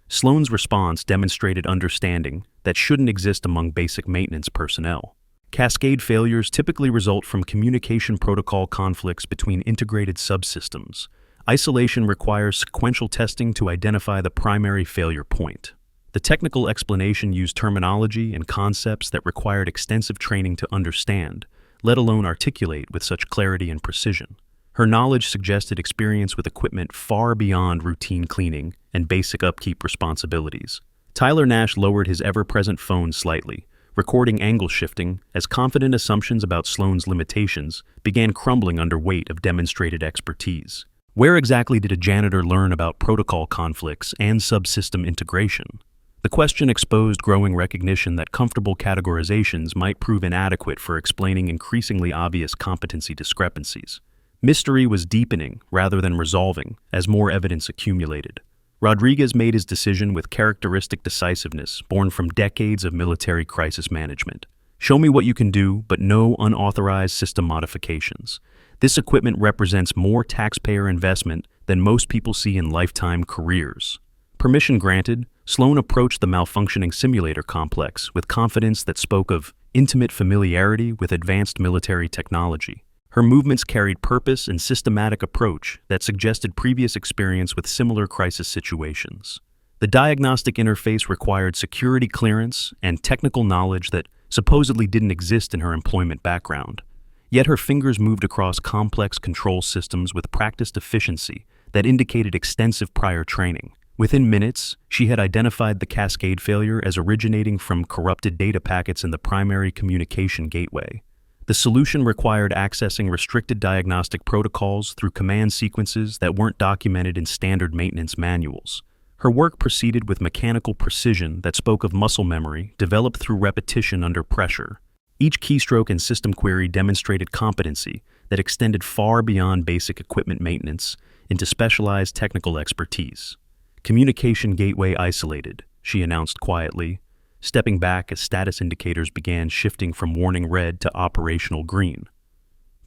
Speaker 1: Sloan's response demonstrated understanding that shouldn't exist among basic maintenance personnel. Cascade failures typically result from communication protocol conflicts between integrated subsystems. Isolation requires sequential testing to identify the primary failure point. The technical explanation used terminology and concepts that required extensive training to understand, let alone articulate with such clarity and precision. Her knowledge suggested experience with equipment far beyond routine cleaning and basic upkeep responsibilities. Tyler Nash lowered his ever-present phone slightly, recording angle shifting as confident assumptions about Sloan's limitations began crumbling under weight of demonstrated expertise. Where exactly did a janitor learn about protocol conflicts and subsystem integration? The question exposed growing recognition that comfortable categorizations might prove inadequate for explaining increasingly obvious competency discrepancies. Mystery was deepening rather than resolving as more evidence accumulated. Rodriguez made his decision with characteristic decisiveness born from decades of military crisis management. "Show me what you can do, but no unauthorized system modifications. This equipment represents more taxpayer investment than most people see in lifetime careers." Permission granted, Sloan approached the malfunctioning simulator complex with confidence that spoke of intimate familiarity with advanced military technology. Her movements carried purpose and systematic approach that suggested previous experience with similar crisis situations. The diagnostic interface required security clearance and technical knowledge that supposedly didn't exist in her employment background. Yet her fingers moved across complex control systems with practiced efficiency that indicated extensive prior training. Within minutes, she had identified the cascade failure as originating from corrupted data packets in the primary communication gateway. The solution required accessing restricted diagnostic protocols through command sequences that weren't documented in standard maintenance manuals. Her work proceeded with mechanical precision that spoke of muscle memory developed through repetition under pressure. Each keystroke and system query demonstrated competency that extended far beyond basic equipment maintenance into specialized technical expertise. "Communication gateway isolated," she announced quietly, stepping back as status indicators began shifting from warning red to operational green.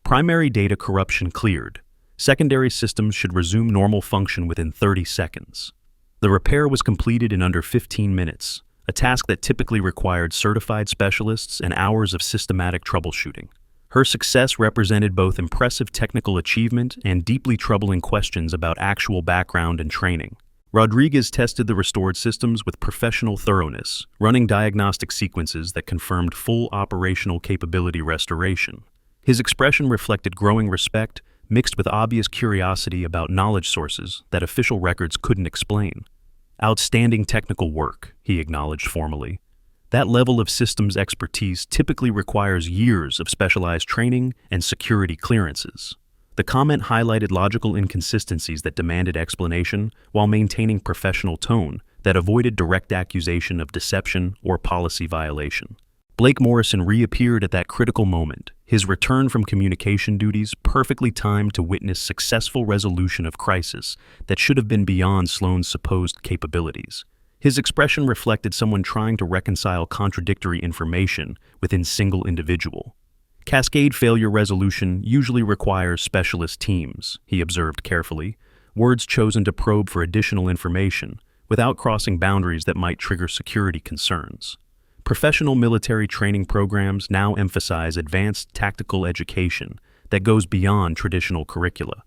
Speaker 1: Primary data corruption cleared. Secondary systems should resume normal function within 30 seconds. The repair was completed in under 15 minutes, a task that typically required certified specialists and hours of systematic troubleshooting. Her success represented both impressive technical achievement and deeply troubling questions about actual background and training. Rodriguez tested the restored systems with professional thoroughness, running diagnostic sequences that confirmed full operational capability restoration. His expression reflected growing respect, mixed with obvious curiosity about knowledge sources that official records couldn't explain. "Outstanding technical work," he acknowledged formally. That level of systems expertise typically requires years of specialized training and security clearances. The comment highlighted logical inconsistencies that demanded explanation while maintaining professional tone that avoided direct accusation of deception or policy violation. Blake Morrison reappeared at that critical moment, his return from communication duties perfectly timed to witness successful resolution of crisis that should have been beyond Sloan's supposed capabilities. His expression reflected someone trying to reconcile contradictory information within single individual. Cascade failure resolution usually requires specialist teams, he observed carefully, words chosen to probe for additional information without crossing boundaries that might trigger security concerns. Professional military training programs now emphasize advanced tactical education that goes beyond traditional curricula.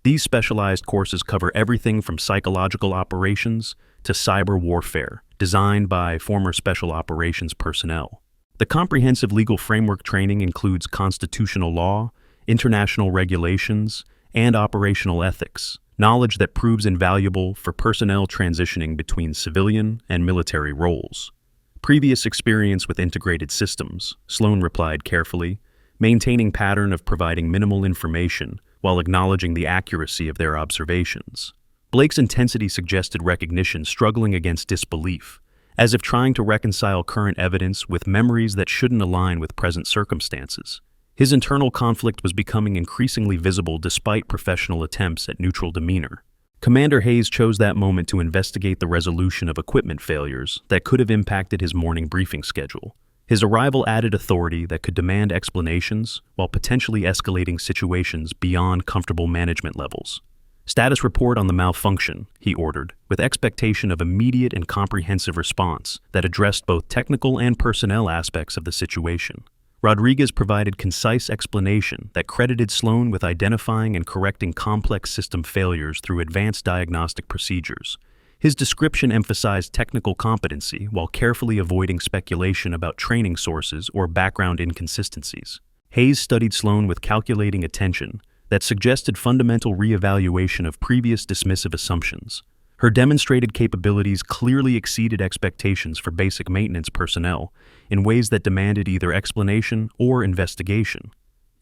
Speaker 1: These specialized courses cover everything from psychological operations to cyber warfare, designed by former special operations personnel. The comprehensive legal framework training includes constitutional law, international regulations, and operational ethics, knowledge that proves invaluable for personnel transitioning between civilian and military roles. Previous experience with integrated systems, Sloan replied carefully, maintaining pattern of providing minimal information while acknowledging the accuracy of their observations. Blake's intensity suggested recognition struggling against disbelief, as if trying to reconcile current evidence with memories that shouldn't align with present circumstances. His internal conflict was becoming increasingly visible despite professional attempts at neutral demeanor. Commander Hayes chose that moment to investigate the resolution of equipment failures that could have impacted his morning briefing schedule. His arrival added authority that could demand explanations while potentially escalating situations beyond comfortable management levels. Status report on the malfunction, he ordered, with expectation of immediate and comprehensive response that addressed both technical and personnel aspects of the situation. Rodriguez provided concise explanation that credited Sloan with identifying and correcting complex system failures through advanced diagnostic procedures. His description emphasized technical competency while carefully avoiding speculation about training sources or background inconsistencies. Hayes studied Sloan with calculating attention that suggested fundamental reevaluation of previous dismissive assumptions. Her demonstrated capabilities clearly exceeded expectations for basic maintenance personnel in ways that demanded either explanation or investigation.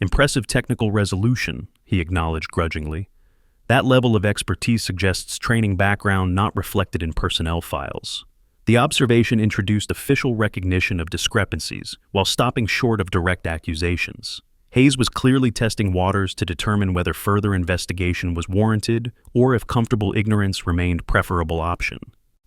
Speaker 1: Impressive technical resolution, he acknowledged grudgingly. That level of expertise suggests training background not reflected in personnel files. The observation introduced official recognition of discrepancies while stopping short of direct accusations. Hayes was clearly testing waters to determine whether further investigation was warranted or if comfortable ignorance remained preferable option.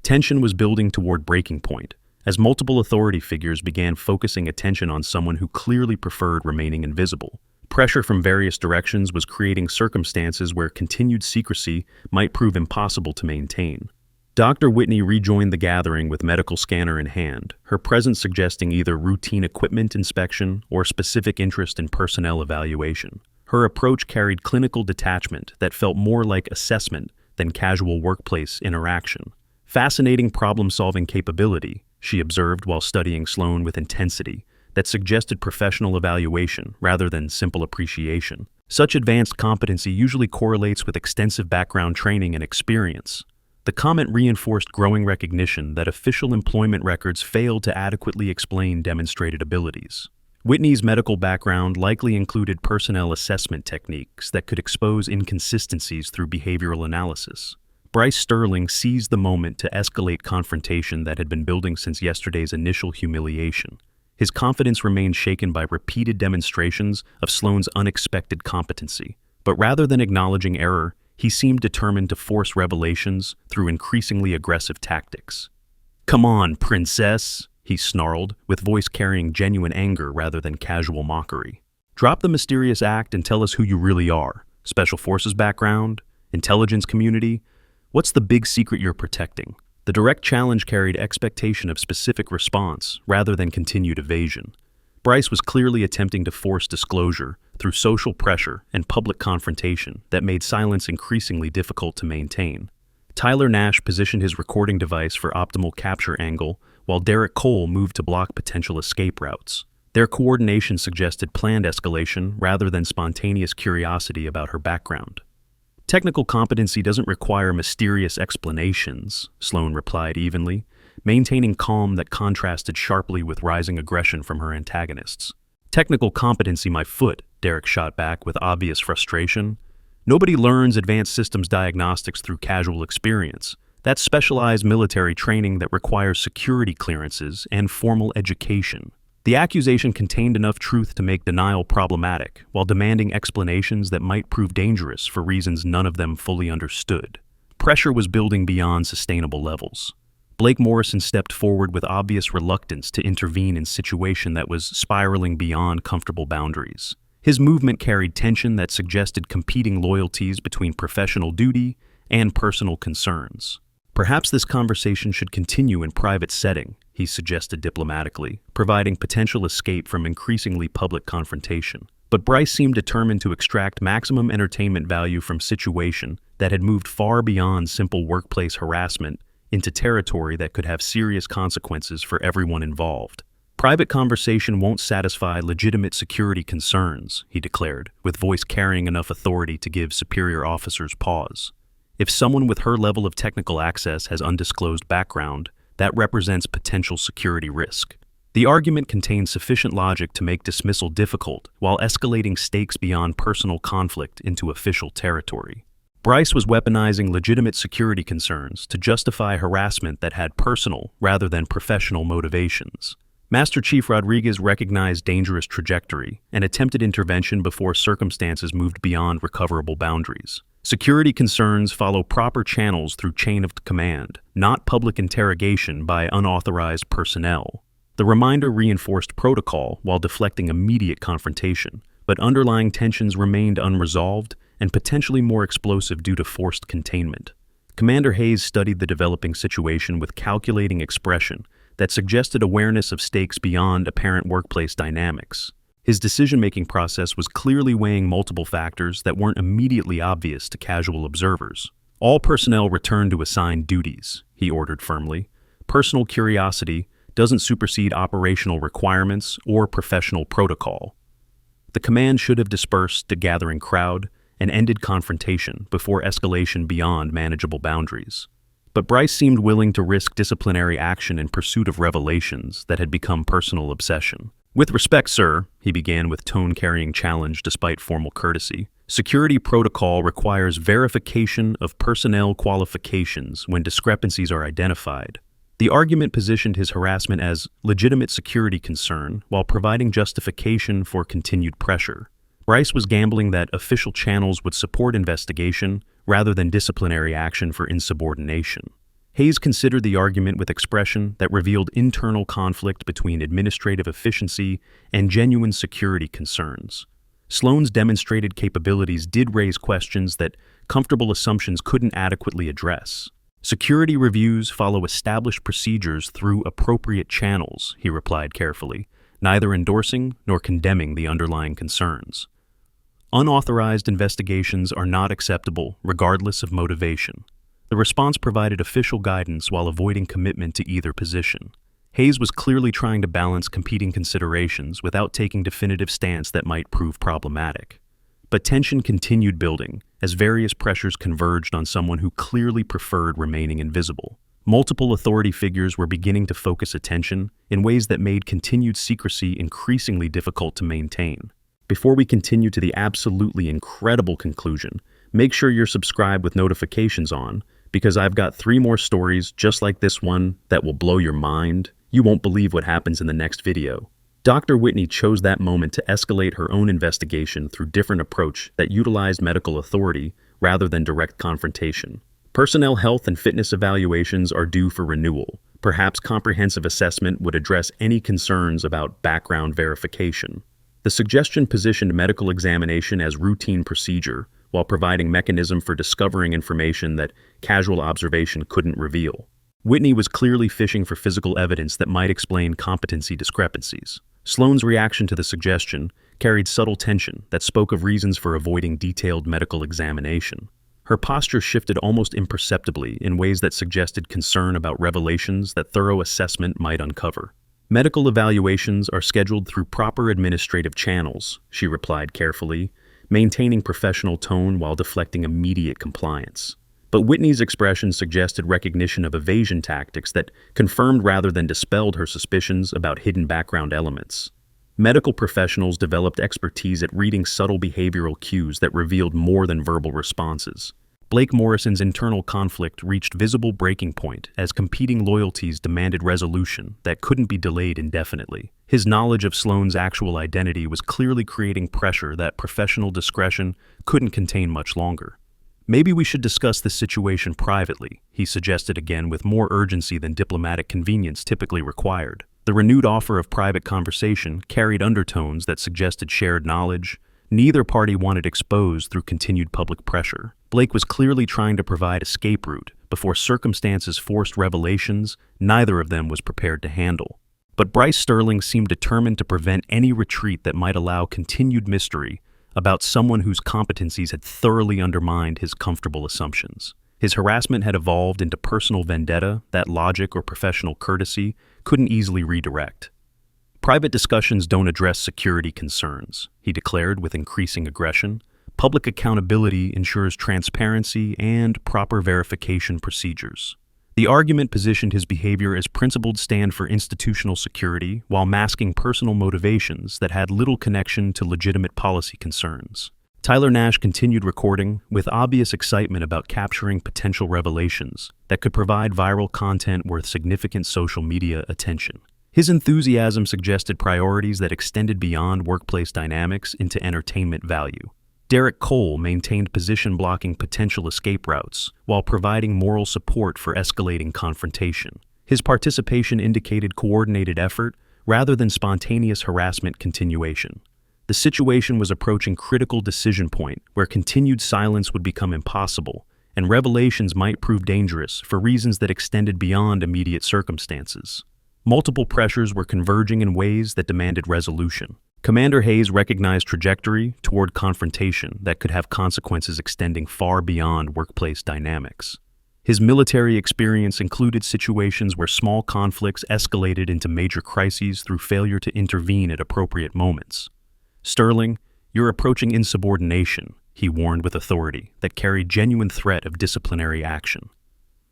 Speaker 1: Tension was building toward breaking point, as multiple authority figures began focusing attention on someone who clearly preferred remaining invisible. Pressure from various directions was creating circumstances where continued secrecy might prove impossible to maintain. Dr. Whitney rejoined the gathering with medical scanner in hand, her presence suggesting either routine equipment inspection or specific interest in personnel evaluation. Her approach carried clinical detachment that felt more like assessment than casual workplace interaction. Fascinating problem-solving capability, she observed while studying Sloan with intensity, that suggested professional evaluation rather than simple appreciation. Such advanced competency usually correlates with extensive background training and experience. The comment reinforced growing recognition that official employment records failed to adequately explain demonstrated abilities. Whitney's medical background likely included personnel assessment techniques that could expose inconsistencies through behavioral analysis. Bryce Sterling seized the moment to escalate confrontation that had been building since yesterday's initial humiliation. His confidence remained shaken by repeated demonstrations of Sloan's unexpected competency. But rather than acknowledging error, he seemed determined to force revelations through increasingly aggressive tactics. "Come on, princess," he snarled, with voice carrying genuine anger rather than casual mockery. "Drop the mysterious act and tell us who you really are. Special Forces background? Intelligence community? What's the big secret you're protecting?" The direct challenge carried expectation of specific response rather than continued evasion. Bryce was clearly attempting to force disclosure through social pressure and public confrontation that made silence increasingly difficult to maintain. Tyler Nash positioned his recording device for optimal capture angle, while Derek Cole moved to block potential escape routes. Their coordination suggested planned escalation rather than spontaneous curiosity about her background. "Technical competency doesn't require mysterious explanations," Sloan replied evenly, maintaining calm that contrasted sharply with rising aggression from her antagonists. "Technical competency, my foot," Derek shot back with obvious frustration. "Nobody learns advanced systems diagnostics through casual experience. That's specialized military training that requires security clearances and formal education." The accusation contained enough truth to make denial problematic, while demanding explanations that might prove dangerous for reasons none of them fully understood. Pressure was building beyond sustainable levels. Blake Morrison stepped forward with obvious reluctance to intervene in a situation that was spiraling beyond comfortable boundaries. His movement carried tension that suggested competing loyalties between professional duty and personal concerns. "Perhaps this conversation should continue in private setting," he suggested diplomatically, providing potential escape from increasingly public confrontation. But Bryce seemed determined to extract maximum entertainment value from a situation that had moved far beyond simple workplace harassment into territory that could have serious consequences for everyone involved. "Private conversation won't satisfy legitimate security concerns," he declared, with voice carrying enough authority to give superior officers pause. "If someone with her level of technical access has undisclosed background, that represents potential security risk." The argument contained sufficient logic to make dismissal difficult while escalating stakes beyond personal conflict into official territory. Bryce was weaponizing legitimate security concerns to justify harassment that had personal rather than professional motivations. Master Chief Rodriguez recognized dangerous trajectory and attempted intervention before circumstances moved beyond recoverable boundaries. Security concerns follow proper channels through chain of command, not public interrogation by unauthorized personnel. The reminder reinforced protocol while deflecting immediate confrontation, but underlying tensions remained unresolved and potentially more explosive due to forced containment. Commander Hayes studied the developing situation with calculating expression that suggested awareness of stakes beyond apparent workplace dynamics. His decision-making process was clearly weighing multiple factors that weren't immediately obvious to casual observers. "All personnel return to assigned duties," he ordered firmly. "Personal curiosity doesn't supersede operational requirements or professional protocol." The command should have dispersed the gathering crowd and ended confrontation before escalation beyond manageable boundaries. But Bryce seemed willing to risk disciplinary action in pursuit of revelations that had become personal obsession. "With respect, sir," he began with tone-carrying challenge despite formal courtesy, "security protocol requires verification of personnel qualifications when discrepancies are identified." The argument positioned his harassment as legitimate security concern while providing justification for continued pressure. Bryce was gambling that official channels would support investigation rather than disciplinary action for insubordination. Hayes considered the argument with expression that revealed internal conflict between administrative efficiency and genuine security concerns. Sloan's demonstrated capabilities did raise questions that comfortable assumptions couldn't adequately address. "Security reviews follow established procedures through appropriate channels," he replied carefully, neither endorsing nor condemning the underlying concerns. "Unauthorized investigations are not acceptable, regardless of motivation." The response provided official guidance while avoiding commitment to either position. Hayes was clearly trying to balance competing considerations without taking definitive stance that might prove problematic. But tension continued building as various pressures converged on someone who clearly preferred remaining invisible. Multiple authority figures were beginning to focus attention in ways that made continued secrecy increasingly difficult to maintain. Before we continue to the absolutely incredible conclusion, make sure you're subscribed with notifications on, because I've got 3 more stories just like this one that will blow your mind. You won't believe what happens in the next video. Dr. Whitney chose that moment to escalate her own investigation through different approach that utilized medical authority rather than direct confrontation. Personnel health and fitness evaluations are due for renewal. Perhaps comprehensive assessment would address any concerns about background verification. The suggestion positioned medical examination as routine procedure, while providing mechanism for discovering information that casual observation couldn't reveal. Whitney was clearly fishing for physical evidence that might explain competency discrepancies. Sloan's reaction to the suggestion carried subtle tension that spoke of reasons for avoiding detailed medical examination. Her posture shifted almost imperceptibly in ways that suggested concern about revelations that thorough assessment might uncover. "Medical evaluations are scheduled through proper administrative channels," she replied carefully, maintaining professional tone while deflecting immediate compliance. But Whitney's expression suggested recognition of evasion tactics that confirmed rather than dispelled her suspicions about hidden background elements. Medical professionals developed expertise at reading subtle behavioral cues that revealed more than verbal responses. Blake Morrison's internal conflict reached visible breaking point as competing loyalties demanded resolution that couldn't be delayed indefinitely. His knowledge of Sloane's actual identity was clearly creating pressure that professional discretion couldn't contain much longer. "Maybe we should discuss this situation privately," he suggested again with more urgency than diplomatic convenience typically required. The renewed offer of private conversation carried undertones that suggested shared knowledge. Neither party wanted exposed through continued public pressure. Blake was clearly trying to provide a escape route before circumstances forced revelations neither of them was prepared to handle. But Bryce Sterling seemed determined to prevent any retreat that might allow continued mystery about someone whose competencies had thoroughly undermined his comfortable assumptions. His harassment had evolved into personal vendetta that logic or professional courtesy couldn't easily redirect. "Private discussions don't address security concerns," he declared with increasing aggression. "Public accountability ensures transparency and proper verification procedures." The argument positioned his behavior as principled stand for institutional security while masking personal motivations that had little connection to legitimate policy concerns. Tyler Nash continued recording with obvious excitement about capturing potential revelations that could provide viral content worth significant social media attention. His enthusiasm suggested priorities that extended beyond workplace dynamics into entertainment value. Derek Cole maintained position-blocking potential escape routes while providing moral support for escalating confrontation. His participation indicated coordinated effort rather than spontaneous harassment continuation. The situation was approaching critical decision point where continued silence would become impossible, and revelations might prove dangerous for reasons that extended beyond immediate circumstances. Multiple pressures were converging in ways that demanded resolution. Commander Hayes recognized trajectory toward confrontation that could have consequences extending far beyond workplace dynamics. His military experience included situations where small conflicts escalated into major crises through failure to intervene at appropriate moments. "Sterling, you're approaching insubordination," he warned with authority that carried genuine threat of disciplinary action.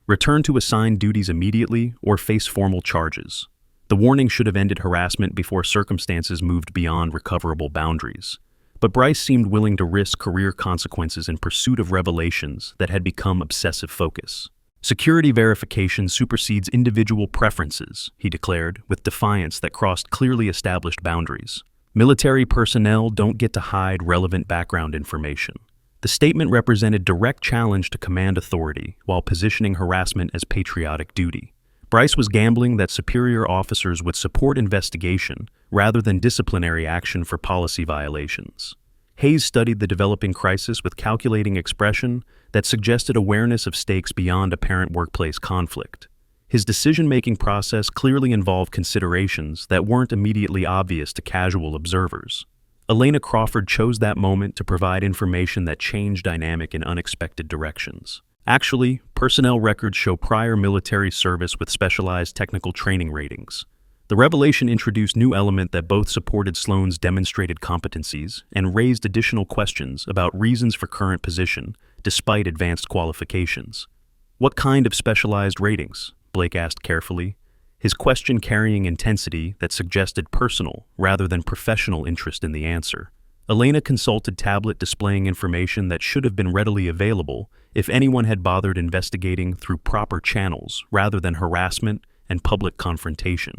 Speaker 1: "Return to assigned duties immediately or face formal charges." The warning should have ended harassment before circumstances moved beyond recoverable boundaries. But Bryce seemed willing to risk career consequences in pursuit of revelations that had become obsessive focus. "Security verification supersedes individual preferences," he declared, with defiance that crossed clearly established boundaries. "Military personnel don't get to hide relevant background information." The statement represented direct challenge to command authority while positioning harassment as patriotic duty. Bryce was gambling that superior officers would support investigation rather than disciplinary action for policy violations. Hayes studied the developing crisis with calculating expression that suggested awareness of stakes beyond apparent workplace conflict. His decision-making process clearly involved considerations that weren't immediately obvious to casual observers. Elena Crawford chose that moment to provide information that changed dynamic in unexpected directions. Actually, personnel records show prior military service with specialized technical training ratings. The revelation introduced new element that both supported Sloane's demonstrated competencies and raised additional questions about reasons for current position, despite advanced qualifications. "What kind of specialized ratings?" Blake asked carefully, his question carrying intensity that suggested personal rather than professional interest in the answer. Elena consulted tablet displaying information that should have been readily available if anyone had bothered investigating through proper channels rather than harassment and public confrontation.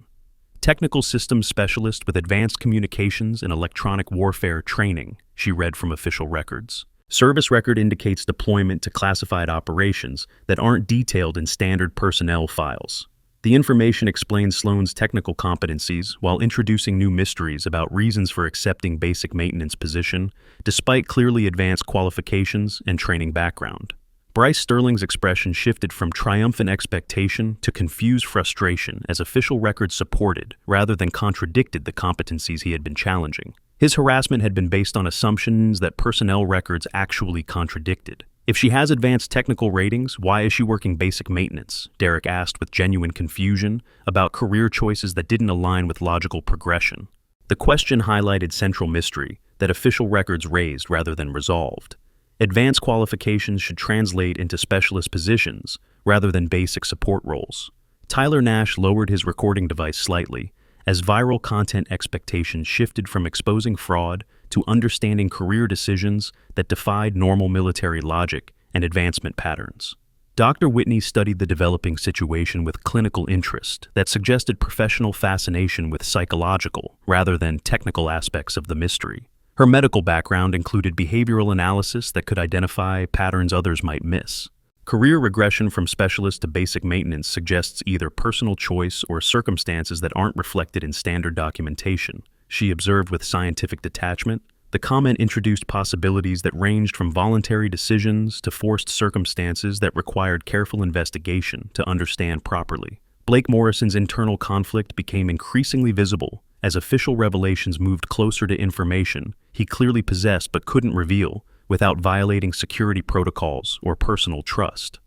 Speaker 1: "Technical systems specialist with advanced communications and electronic warfare training," she read from official records. Service record indicates deployment to classified operations that aren't detailed in standard personnel files. The information explains Sloane's technical competencies while introducing new mysteries about reasons for accepting basic maintenance position, despite clearly advanced qualifications and training background. Bryce Sterling's expression shifted from triumphant expectation to confused frustration as official records supported rather than contradicted the competencies he had been challenging. His harassment had been based on assumptions that personnel records actually contradicted. "If she has advanced technical ratings, why is she working basic maintenance?" Derek asked with genuine confusion about career choices that didn't align with logical progression. The question highlighted central mystery that official records raised rather than resolved. Advanced qualifications should translate into specialist positions rather than basic support roles. Tyler Nash lowered his recording device slightly as viral content expectations shifted from exposing fraud to understanding career decisions that defied normal military logic and advancement patterns. Dr. Whitney studied the developing situation with clinical interest that suggested professional fascination with psychological rather than technical aspects of the mystery. Her medical background included behavioral analysis that could identify patterns others might miss. Career regression from specialist to basic maintenance suggests either personal choice or circumstances that aren't reflected in standard documentation, she observed with scientific detachment. The comment introduced possibilities that ranged from voluntary decisions to forced circumstances that required careful investigation to understand properly. Blake Morrison's internal conflict became increasingly visible as official revelations moved closer to information he clearly possessed but couldn't reveal without violating security protocols or personal trust.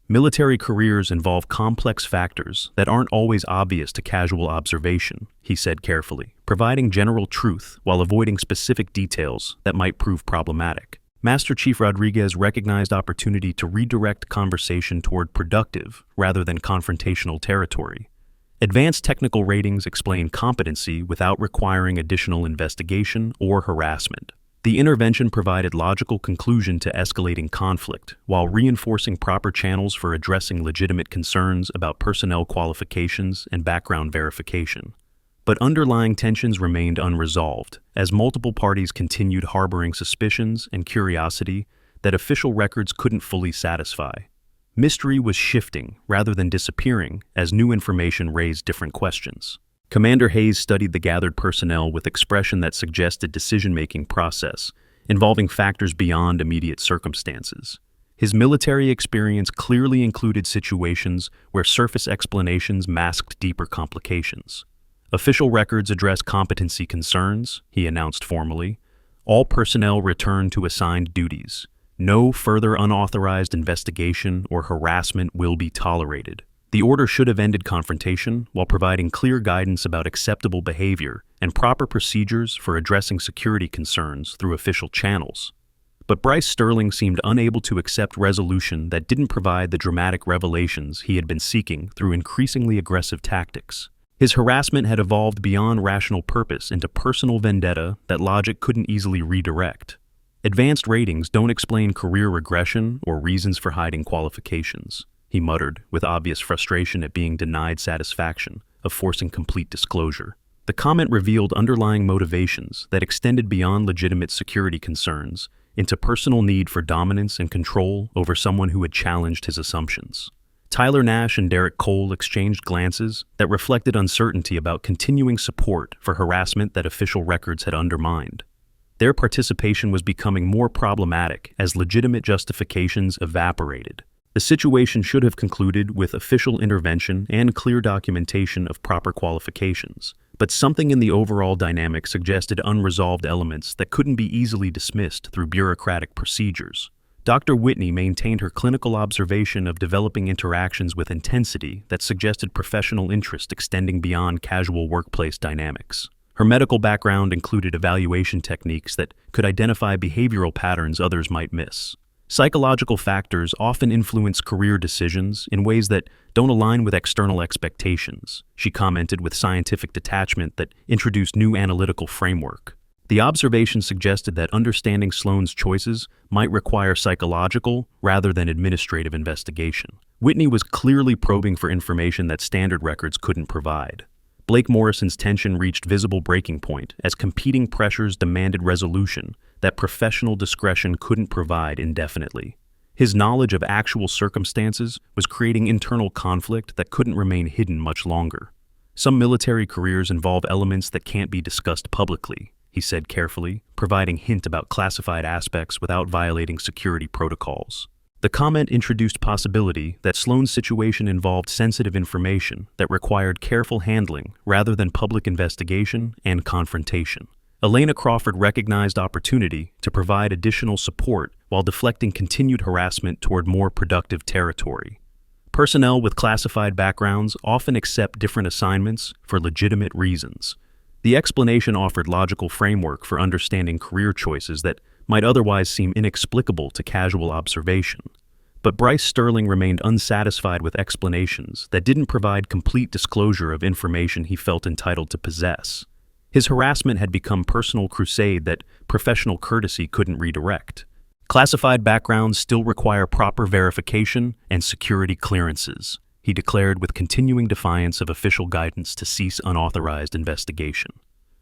Speaker 1: Military careers involve complex factors that aren't always obvious to casual observation, he said carefully, providing general truth while avoiding specific details that might prove problematic. Master Chief Rodriguez recognized opportunity to redirect conversation toward productive rather than confrontational territory. Advanced technical ratings explain competency without requiring additional investigation or harassment. The intervention provided logical conclusion to escalating conflict while reinforcing proper channels for addressing legitimate concerns about personnel qualifications and background verification. But underlying tensions remained unresolved as multiple parties continued harboring suspicions and curiosity that official records couldn't fully satisfy. Mystery was shifting rather than disappearing as new information raised different questions. Commander Hayes studied the gathered personnel with expression that suggested decision-making process involving factors beyond immediate circumstances. His military experience clearly included situations where surface explanations masked deeper complications. Official records address competency concerns, he announced formally. All personnel return to assigned duties. No further unauthorized investigation or harassment will be tolerated. The order should have ended confrontation while providing clear guidance about acceptable behavior and proper procedures for addressing security concerns through official channels. But Bryce Sterling seemed unable to accept resolution that didn't provide the dramatic revelations he had been seeking through increasingly aggressive tactics. His harassment had evolved beyond rational purpose into personal vendetta that logic couldn't easily redirect. Advanced ratings don't explain career regression or reasons for hiding qualifications, he muttered, with obvious frustration at being denied satisfaction of forcing complete disclosure. The comment revealed underlying motivations that extended beyond legitimate security concerns into personal need for dominance and control over someone who had challenged his assumptions. Tyler Nash and Derek Cole exchanged glances that reflected uncertainty about continuing support for harassment that official records had undermined. Their participation was becoming more problematic as legitimate justifications evaporated. The situation should have concluded with official intervention and clear documentation of proper qualifications, but something in the overall dynamic suggested unresolved elements that couldn't be easily dismissed through bureaucratic procedures. Dr. Whitney maintained her clinical observation of developing interactions with intensity that suggested professional interest extending beyond casual workplace dynamics. Her medical background included evaluation techniques that could identify behavioral patterns others might miss. Psychological factors often influence career decisions in ways that don't align with external expectations, she commented with scientific detachment that introduced new analytical framework. The observation suggested that understanding Sloan's choices might require psychological rather than administrative investigation. Whitney was clearly probing for information that standard records couldn't provide. Blake Morrison's tension reached visible breaking point as competing pressures demanded resolution that professional discretion couldn't provide indefinitely. His knowledge of actual circumstances was creating internal conflict that couldn't remain hidden much longer. Some military careers involve elements that can't be discussed publicly, he said carefully, providing hint about classified aspects without violating security protocols. The comment introduced possibility that Sloan's situation involved sensitive information that required careful handling rather than public investigation and confrontation. Elena Crawford recognized opportunity to provide additional support while deflecting continued harassment toward more productive territory. Personnel with classified backgrounds often accept different assignments for legitimate reasons. The explanation offered logical framework for understanding career choices that might otherwise seem inexplicable to casual observation. But Bryce Sterling remained unsatisfied with explanations that didn't provide complete disclosure of information he felt entitled to possess. His harassment had become personal crusade that professional courtesy couldn't redirect. Classified backgrounds still require proper verification and security clearances, he declared with continuing defiance of official guidance to cease unauthorized investigation.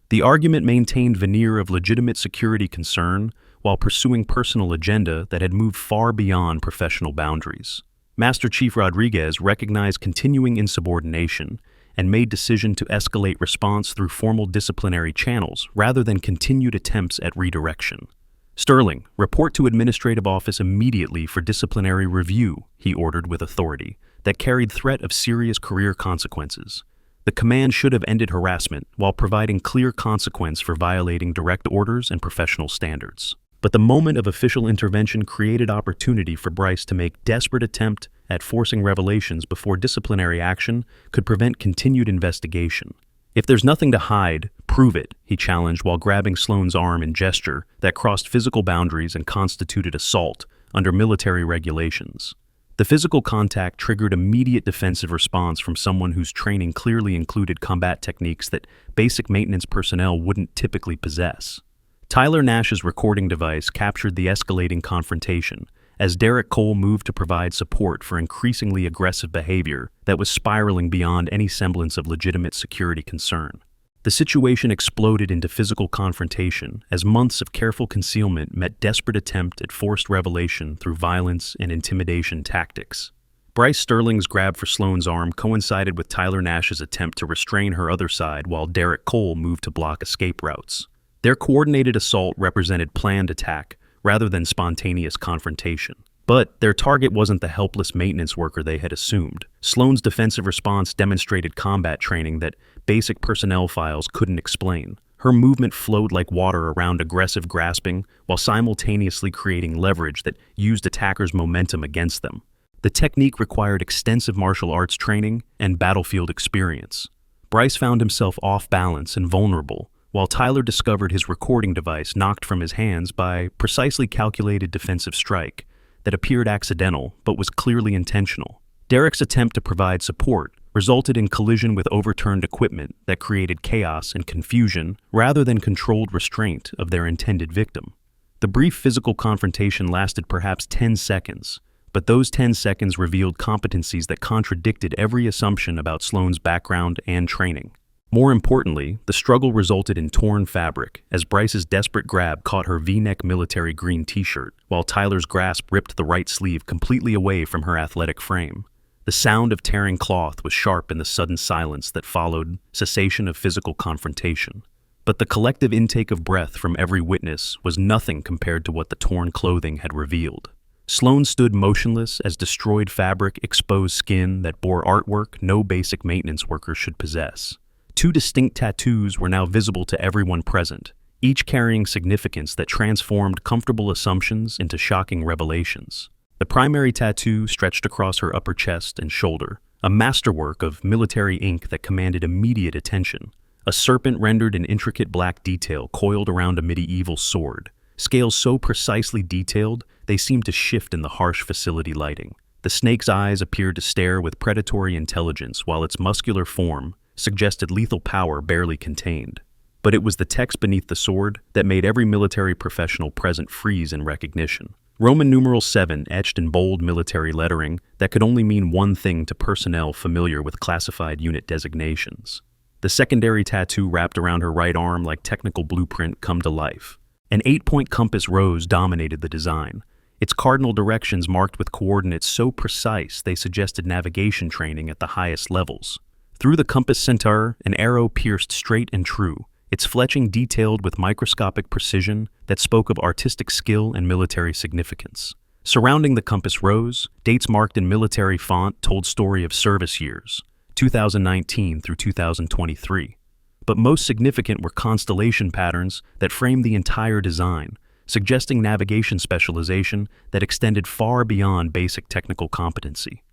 Speaker 1: The argument maintained veneer of legitimate security concern while pursuing personal agenda that had moved far beyond professional boundaries. Master Chief Rodriguez recognized continuing insubordination and made decision to escalate response through formal disciplinary channels rather than continued attempts at redirection. Sterling, report to administrative office immediately for disciplinary review, he ordered with authority that carried threat of serious career consequences. The command should have ended harassment while providing clear consequence for violating direct orders and professional standards. But the moment of official intervention created opportunity for Bryce to make desperate attempt at forcing revelations before disciplinary action could prevent continued investigation. If there's nothing to hide, prove it, he challenged while grabbing Sloane's arm in gesture that crossed physical boundaries and constituted assault under military regulations. The physical contact triggered immediate defensive response from someone whose training clearly included combat techniques that basic maintenance personnel wouldn't typically possess. Tyler Nash's recording device captured the escalating confrontation as Derek Cole moved to provide support for increasingly aggressive behavior that was spiraling beyond any semblance of legitimate security concern. The situation exploded into physical confrontation as months of careful concealment met desperate attempt at forced revelation through violence and intimidation tactics. Bryce Sterling's grab for Sloane's arm coincided with Tyler Nash's attempt to restrain her other side while Derek Cole moved to block escape routes. Their coordinated assault represented planned attack rather than spontaneous confrontation. But their target wasn't the helpless maintenance worker they had assumed. Sloane's defensive response demonstrated combat training that basic personnel files couldn't explain. Her movement flowed like water around aggressive grasping while simultaneously creating leverage that used attackers' momentum against them. The technique required extensive martial arts training and battlefield experience. Bryce found himself off balance and vulnerable, while Tyler discovered his recording device knocked from his hands by precisely calculated defensive strike that appeared accidental but was clearly intentional. Derek's attempt to provide support resulted in collision with overturned equipment that created chaos and confusion rather than controlled restraint of their intended victim. The brief physical confrontation lasted perhaps 10 seconds, but those 10 seconds revealed competencies that contradicted every assumption about Sloane's background and training. More importantly, the struggle resulted in torn fabric as Bryce's desperate grab caught her V-neck military green t-shirt, while Tyler's grasp ripped the right sleeve completely away from her athletic frame. The sound of tearing cloth was sharp in the sudden silence that followed cessation of physical confrontation. But the collective intake of breath from every witness was nothing compared to what the torn clothing had revealed. Sloane stood motionless as destroyed fabric exposed skin that bore artwork no basic maintenance worker should possess. 2 distinct tattoos were now visible to everyone present, each carrying significance that transformed comfortable assumptions into shocking revelations. The primary tattoo stretched across her upper chest and shoulder, a masterwork of military ink that commanded immediate attention. A serpent rendered in intricate black detail coiled around a medieval sword, scales so precisely detailed they seemed to shift in the harsh facility lighting. The snake's eyes appeared to stare with predatory intelligence while its muscular form suggested lethal power barely contained. But it was the text beneath the sword that made every military professional present freeze in recognition. Roman numeral 7 etched in bold military lettering that could only mean one thing to personnel familiar with classified unit designations. The secondary tattoo wrapped around her right arm like technical blueprint come to life. An 8-point compass rose dominated the design, its cardinal directions marked with coordinates so precise they suggested navigation training at the highest levels. Through the compass center, an arrow pierced straight and true, its fletching detailed with microscopic precision that spoke of artistic skill and military significance. Surrounding the compass rose, dates marked in military font told story of service years, 2019 through 2023. But most significant were constellation patterns that framed the entire design, suggesting navigation specialization that extended far beyond basic technical competency.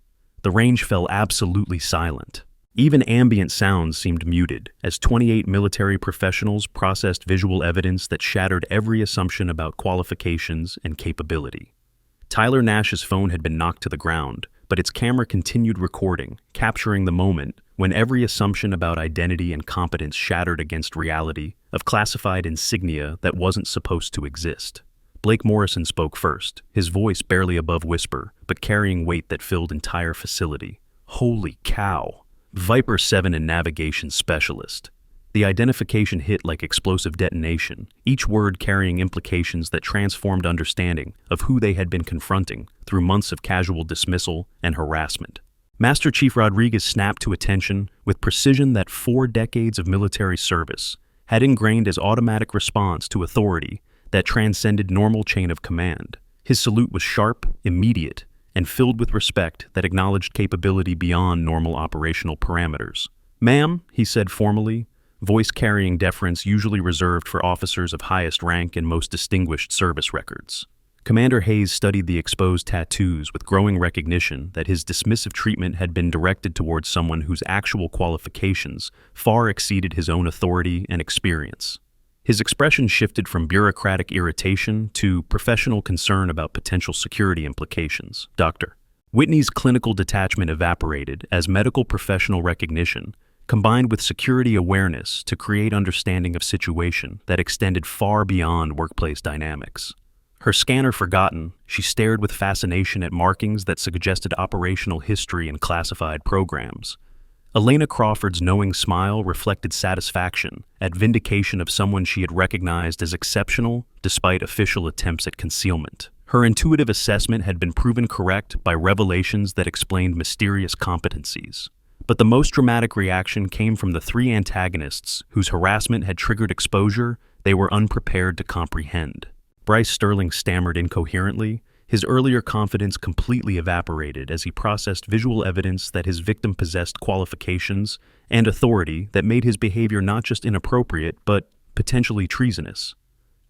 Speaker 1: The range fell absolutely silent. Even ambient sounds seemed muted, as 28 military professionals processed visual evidence that shattered every assumption about qualifications and capability. Tyler Nash's phone had been knocked to the ground, but its camera continued recording, capturing the moment when every assumption about identity and competence shattered against reality of classified insignia that wasn't supposed to exist. Blake Morrison spoke first, his voice barely above whisper, but carrying weight that filled entire facility. Holy cow! Viper 7 and navigation specialist. The identification hit like explosive detonation, each word carrying implications that transformed understanding of who they had been confronting through months of casual dismissal and harassment. Master Chief Rodriguez snapped to attention with precision that 4 decades of military service had ingrained as automatic response to authority that transcended normal chain of command. His salute was sharp, immediate, and filled with respect that acknowledged capability beyond normal operational parameters. "Ma'am," he said formally, voice carrying deference usually reserved for officers of highest rank and most distinguished service records. Commander Hayes studied the exposed tattoos with growing recognition that his dismissive treatment had been directed towards someone whose actual qualifications far exceeded his own authority and experience. His expression shifted from bureaucratic irritation to professional concern about potential security implications. Dr. Whitney's clinical detachment evaporated as medical professional recognition combined with security awareness to create understanding of situation that extended far beyond workplace dynamics. Her scanner forgotten, she stared with fascination at markings that suggested operational history and classified programs. Elena Crawford's knowing smile reflected satisfaction at vindication of someone she had recognized as exceptional despite official attempts at concealment. Her intuitive assessment had been proven correct by revelations that explained mysterious competencies. But the most dramatic reaction came from the 3 antagonists whose harassment had triggered exposure they were unprepared to comprehend. Bryce Sterling stammered incoherently, his earlier confidence completely evaporated as he processed visual evidence that his victim possessed qualifications and authority that made his behavior not just inappropriate, but potentially treasonous.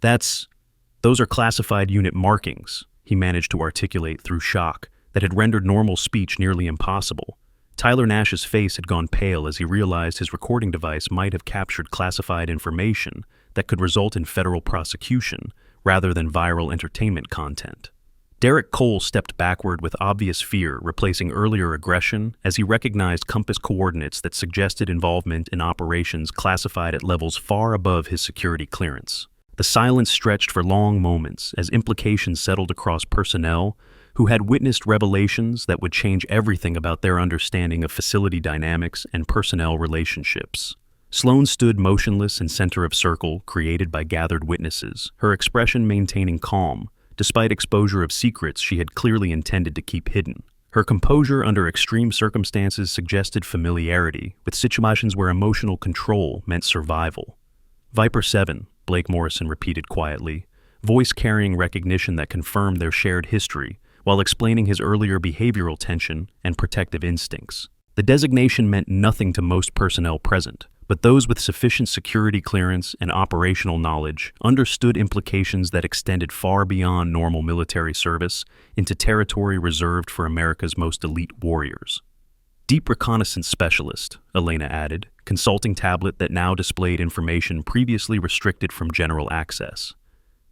Speaker 1: Those are classified unit markings, he managed to articulate through shock that had rendered normal speech nearly impossible. Tyler Nash's face had gone pale as he realized his recording device might have captured classified information that could result in federal prosecution rather than viral entertainment content. Derek Cole stepped backward with obvious fear, replacing earlier aggression as he recognized compass coordinates that suggested involvement in operations classified at levels far above his security clearance. The silence stretched for long moments as implications settled across personnel who had witnessed revelations that would change everything about their understanding of facility dynamics and personnel relationships. Sloan stood motionless in center of circle created by gathered witnesses, her expression maintaining calm, despite exposure of secrets she had clearly intended to keep hidden. Her composure under extreme circumstances suggested familiarity with situations where emotional control meant survival. "Viper 7, Blake Morrison repeated quietly, voice carrying recognition that confirmed their shared history, while explaining his earlier behavioral tension and protective instincts. The designation meant nothing to most personnel present, but those with sufficient security clearance and operational knowledge understood implications that extended far beyond normal military service into territory reserved for America's most elite warriors. Deep Reconnaissance Specialist, Elena added, consulting tablet that now displayed information previously restricted from general access.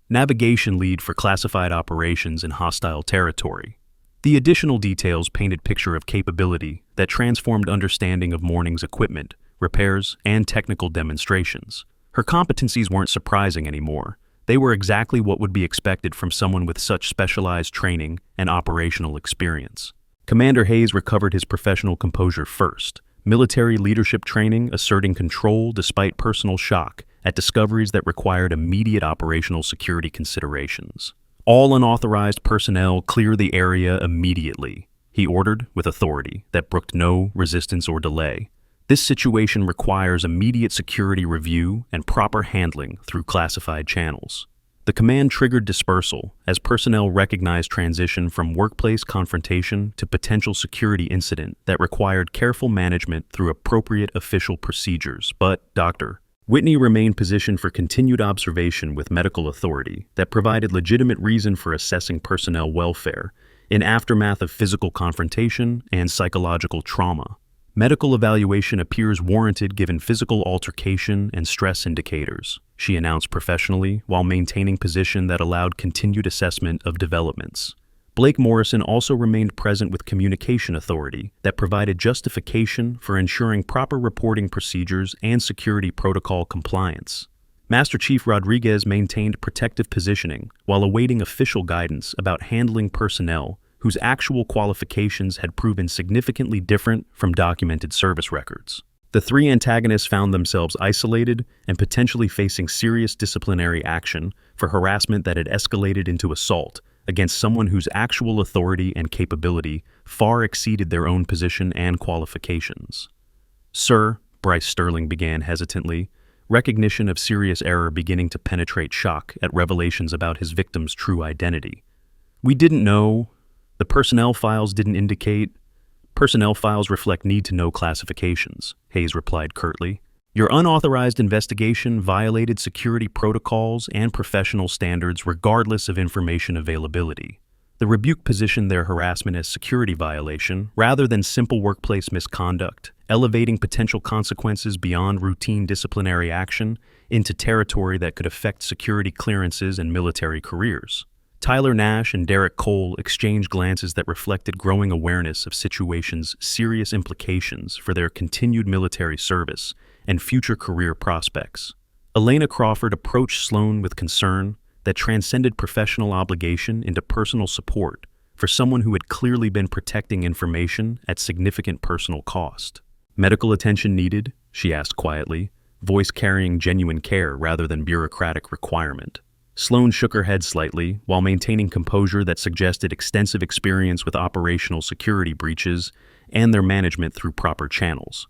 Speaker 1: Navigation lead for classified operations in hostile territory. The additional details painted picture of capability that transformed understanding of Morning's equipment, repairs, and technical demonstrations. Her competencies weren't surprising anymore. They were exactly what would be expected from someone with such specialized training and operational experience. Commander Hayes recovered his professional composure first, military leadership training asserting control despite personal shock at discoveries that required immediate operational security considerations. "All unauthorized personnel clear the area immediately," he ordered with authority that brooked no resistance or delay. "This situation requires immediate security review and proper handling through classified channels." The command triggered dispersal as personnel recognized transition from workplace confrontation to potential security incident that required careful management through appropriate official procedures. But Dr. Whitney remained positioned for continued observation with medical authority that provided legitimate reason for assessing personnel welfare in aftermath of physical confrontation and psychological trauma. Medical evaluation appears warranted given physical altercation and stress indicators, she announced professionally while maintaining position that allowed continued assessment of developments. Blake Morrison also remained present with communication authority that provided justification for ensuring proper reporting procedures and security protocol compliance. Master Chief Rodriguez maintained protective positioning while awaiting official guidance about handling personnel whose actual qualifications had proven significantly different from documented service records. The three antagonists found themselves isolated and potentially facing serious disciplinary action for harassment that had escalated into assault against someone whose actual authority and capability far exceeded their own position and qualifications. "Sir," Bryce Sterling began hesitantly, recognition of serious error beginning to penetrate shock at revelations about his victim's true identity. "We didn't know. The personnel files didn't indicate." "Personnel files reflect need-to-know classifications," Hayes replied curtly. "Your unauthorized investigation violated security protocols and professional standards regardless of information availability." The rebuke positioned their harassment as security violation rather than simple workplace misconduct, elevating potential consequences beyond routine disciplinary action into territory that could affect security clearances and military careers. Tyler Nash and Derek Cole exchanged glances that reflected growing awareness of situation's serious implications for their continued military service and future career prospects. Elena Crawford approached Sloan with concern that transcended professional obligation into personal support for someone who had clearly been protecting information at significant personal cost. "Medical attention needed?" she asked quietly, voice carrying genuine care rather than bureaucratic requirement. Sloan shook her head slightly while maintaining composure that suggested extensive experience with operational security breaches and their management through proper channels.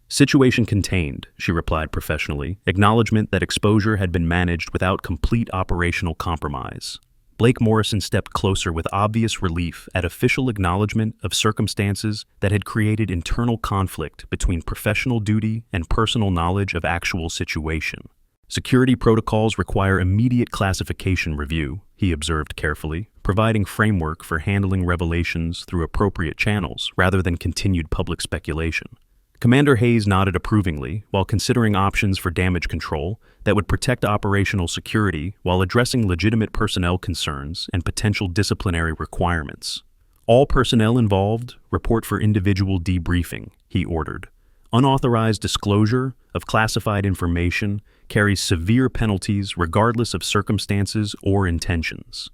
Speaker 1: "Situation contained," she replied professionally, acknowledgement that exposure had been managed without complete operational compromise. Blake Morrison stepped closer with obvious relief at official acknowledgement of circumstances that had created internal conflict between professional duty and personal knowledge of actual situation. "Security protocols require immediate classification review," he observed carefully, providing framework for handling revelations through appropriate channels rather than continued public speculation. Commander Hayes nodded approvingly while considering options for damage control that would protect operational security while addressing legitimate personnel concerns and potential disciplinary requirements. "All personnel involved report for individual debriefing," he ordered. "Unauthorized disclosure of classified information carries severe penalties regardless of circumstances or intentions."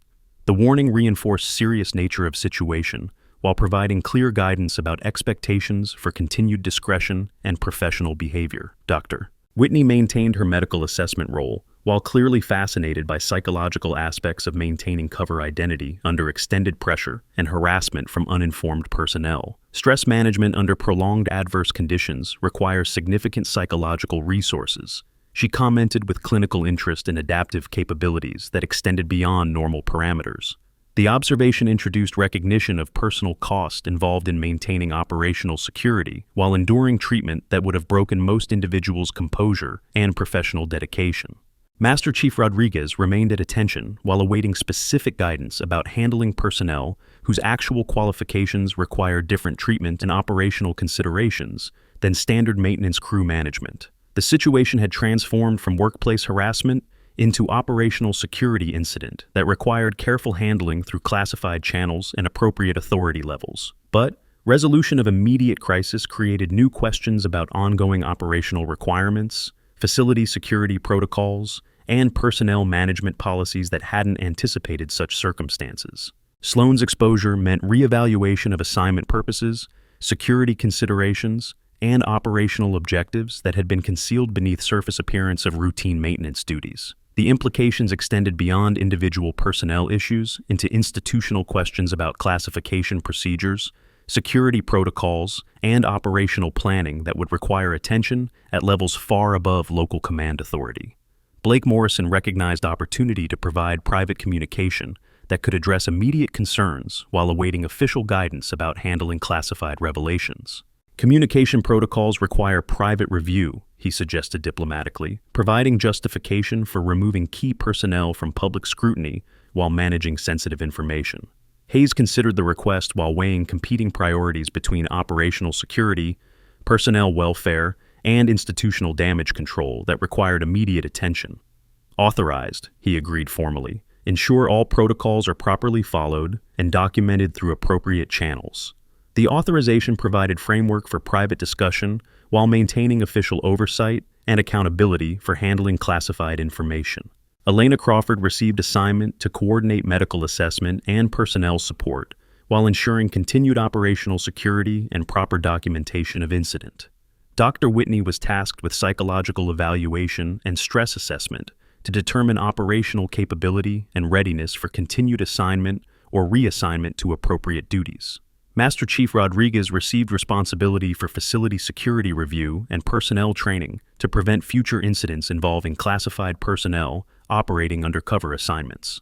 Speaker 1: The warning reinforced serious nature of situation while providing clear guidance about expectations for continued discretion and professional behavior. Dr. Whitney maintained her medical assessment role while clearly fascinated by psychological aspects of maintaining cover identity under extended pressure and harassment from uninformed personnel. Stress management under prolonged adverse conditions requires significant psychological resources. She commented with clinical interest in adaptive capabilities that extended beyond normal parameters. The observation introduced recognition of personal cost involved in maintaining operational security while enduring treatment that would have broken most individuals' composure and professional dedication. Master Chief Rodriguez remained at attention while awaiting specific guidance about handling personnel whose actual qualifications require different treatment and operational considerations than standard maintenance crew management. The situation had transformed from workplace harassment into operational security incident that required careful handling through classified channels and appropriate authority levels. But resolution of immediate crisis created new questions about ongoing operational requirements, facility security protocols, and personnel management policies that hadn't anticipated such circumstances. Sloan's exposure meant reevaluation of assignment purposes, security considerations, and operational objectives that had been concealed beneath surface appearance of routine maintenance duties. The implications extended beyond individual personnel issues into institutional questions about classification procedures, security protocols, and operational planning that would require attention at levels far above local command authority. Blake Morrison recognized opportunity to provide private communication that could address immediate concerns while awaiting official guidance about handling classified revelations. "Communication protocols require private review," he suggested diplomatically, providing justification for removing key personnel from public scrutiny while managing sensitive information. Hayes considered the request while weighing competing priorities between operational security, personnel welfare, and institutional damage control that required immediate attention. Authorized, he agreed formally. Ensure all protocols are properly followed and documented through appropriate channels. The authorization provided framework for private discussion while maintaining official oversight and accountability for handling classified information. Elena Crawford received assignment to coordinate medical assessment and personnel support while ensuring continued operational security and proper documentation of incident. Dr. Whitney was tasked with psychological evaluation and stress assessment to determine operational capability and readiness for continued assignment or reassignment to appropriate duties. Master Chief Rodriguez received responsibility for facility security review and personnel training to prevent future incidents involving classified personnel operating undercover assignments.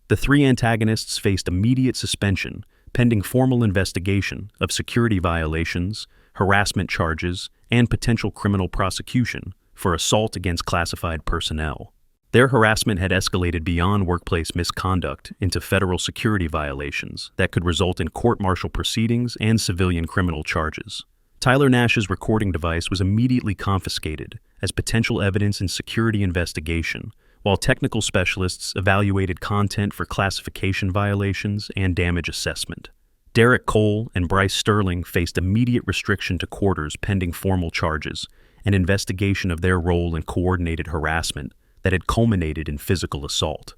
Speaker 1: The three antagonists faced immediate suspension pending formal investigation of security violations, harassment charges, and potential criminal prosecution for assault against classified personnel. Their harassment had escalated beyond workplace misconduct into federal security violations that could result in court-martial proceedings and civilian criminal charges. Tyler Nash's recording device was immediately confiscated as potential evidence in security investigation, while technical specialists evaluated content for classification violations and damage assessment. Derek Cole and Bryce Sterling faced immediate restriction to quarters pending formal charges and investigation of their role in coordinated harassment that had culminated in physical assault.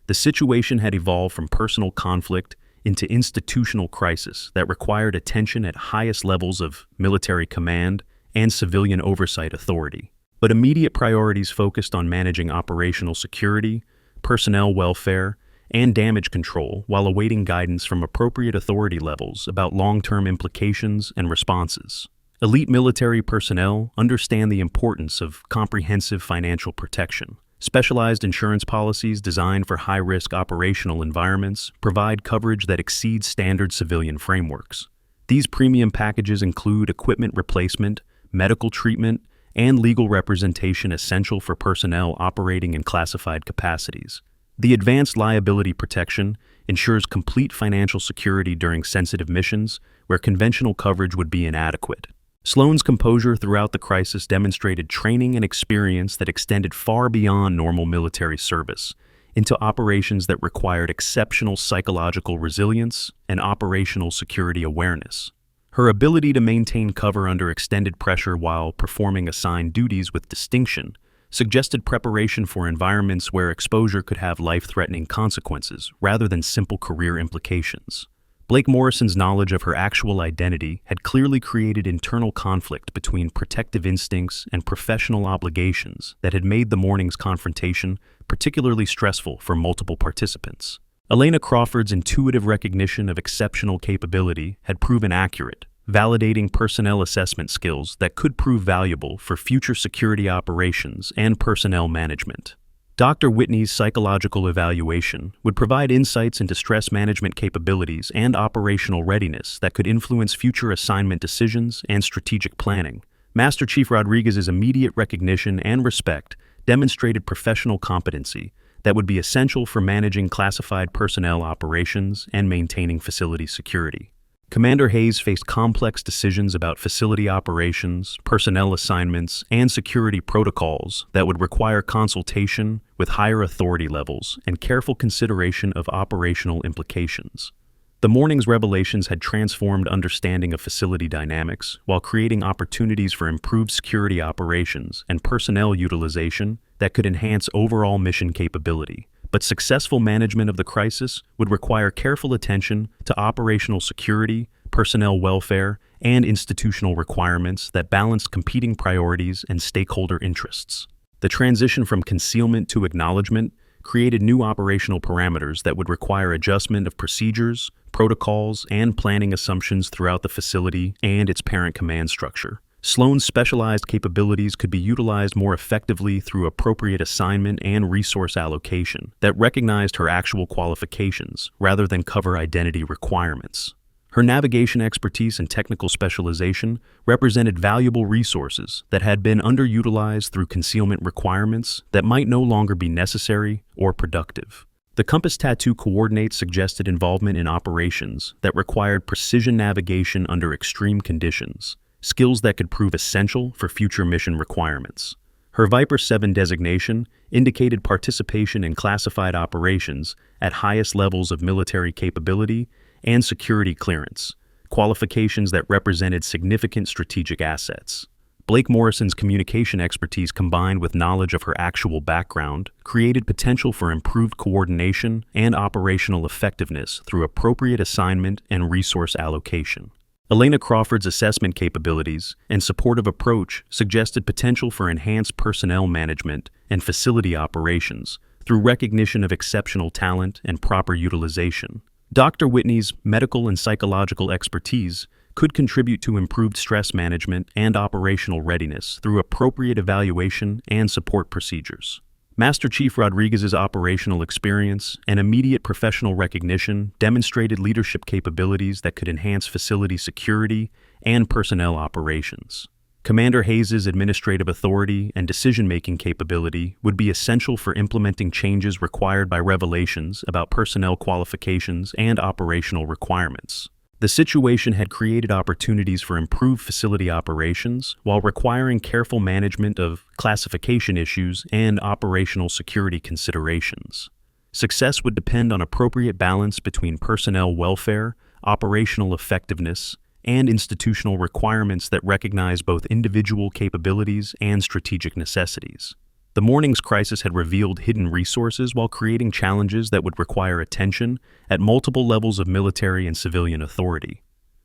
Speaker 1: The situation had evolved from personal conflict into institutional crisis that required attention at highest levels of military command and civilian oversight authority. But immediate priorities focused on managing operational security, personnel welfare, and damage control while awaiting guidance from appropriate authority levels about long-term implications and responses. Elite military personnel understand the importance of comprehensive financial protection. Specialized insurance policies designed for high-risk operational environments provide coverage that exceeds standard civilian frameworks. These premium packages include equipment replacement, medical treatment, and legal representation essential for personnel operating in classified capacities. The advanced liability protection ensures complete financial security during sensitive missions where conventional coverage would be inadequate. Sloan's composure throughout the crisis demonstrated training and experience that extended far beyond normal military service into operations that required exceptional psychological resilience and operational security awareness. Her ability to maintain cover under extended pressure while performing assigned duties with distinction suggested preparation for environments where exposure could have life-threatening consequences rather than simple career implications. Blake Morrison's knowledge of her actual identity had clearly created internal conflict between protective instincts and professional obligations that had made the morning's confrontation particularly stressful for multiple participants. Elena Crawford's intuitive recognition of exceptional capability had proven accurate, validating personnel assessment skills that could prove valuable for future security operations and personnel management. Dr. Whitney's psychological evaluation would provide insights into stress management capabilities and operational readiness that could influence future assignment decisions and strategic planning. Master Chief Rodriguez's immediate recognition and respect demonstrated professional competency that would be essential for managing classified personnel operations and maintaining facility security. Commander Hayes faced complex decisions about facility operations, personnel assignments, and security protocols that would require consultation with higher authority levels and careful consideration of operational implications. The morning's revelations had transformed understanding of facility dynamics while creating opportunities for improved security operations and personnel utilization that could enhance overall mission capability. But successful management of the crisis would require careful attention to operational security, personnel welfare, and institutional requirements that balanced competing priorities and stakeholder interests. The transition from concealment to acknowledgement created new operational parameters that would require adjustment of procedures, protocols, and planning assumptions throughout the facility and its parent command structure. Sloan's specialized capabilities could be utilized more effectively through appropriate assignment and resource allocation that recognized her actual qualifications rather than cover identity requirements. Her navigation expertise and technical specialization represented valuable resources that had been underutilized through concealment requirements that might no longer be necessary or productive. The Compass Tattoo Coordinate suggested involvement in operations that required precision navigation under extreme conditions, skills that could prove essential for future mission requirements. Her Viper 7 designation indicated participation in classified operations at highest levels of military capability and security clearance, qualifications that represented significant strategic assets. Blake Morrison's communication expertise combined with knowledge of her actual background created potential for improved coordination and operational effectiveness through appropriate assignment and resource allocation. Elena Crawford's assessment capabilities and supportive approach suggested potential for enhanced personnel management and facility operations through recognition of exceptional talent and proper utilization. Dr. Whitney's medical and psychological expertise could contribute to improved stress management and operational readiness through appropriate evaluation and support procedures. Master Chief Rodriguez's operational experience and immediate professional recognition demonstrated leadership capabilities that could enhance facility security and personnel operations. Commander Hayes's administrative authority and decision-making capability would be essential for implementing changes required by revelations about personnel qualifications and operational requirements. The situation had created opportunities for improved facility operations while requiring careful management of classification issues and operational security considerations. Success would depend on appropriate balance between personnel welfare, operational effectiveness, and institutional requirements that recognize both individual capabilities and strategic necessities. The morning's crisis had revealed hidden resources while creating challenges that would require attention at multiple levels of military and civilian authority.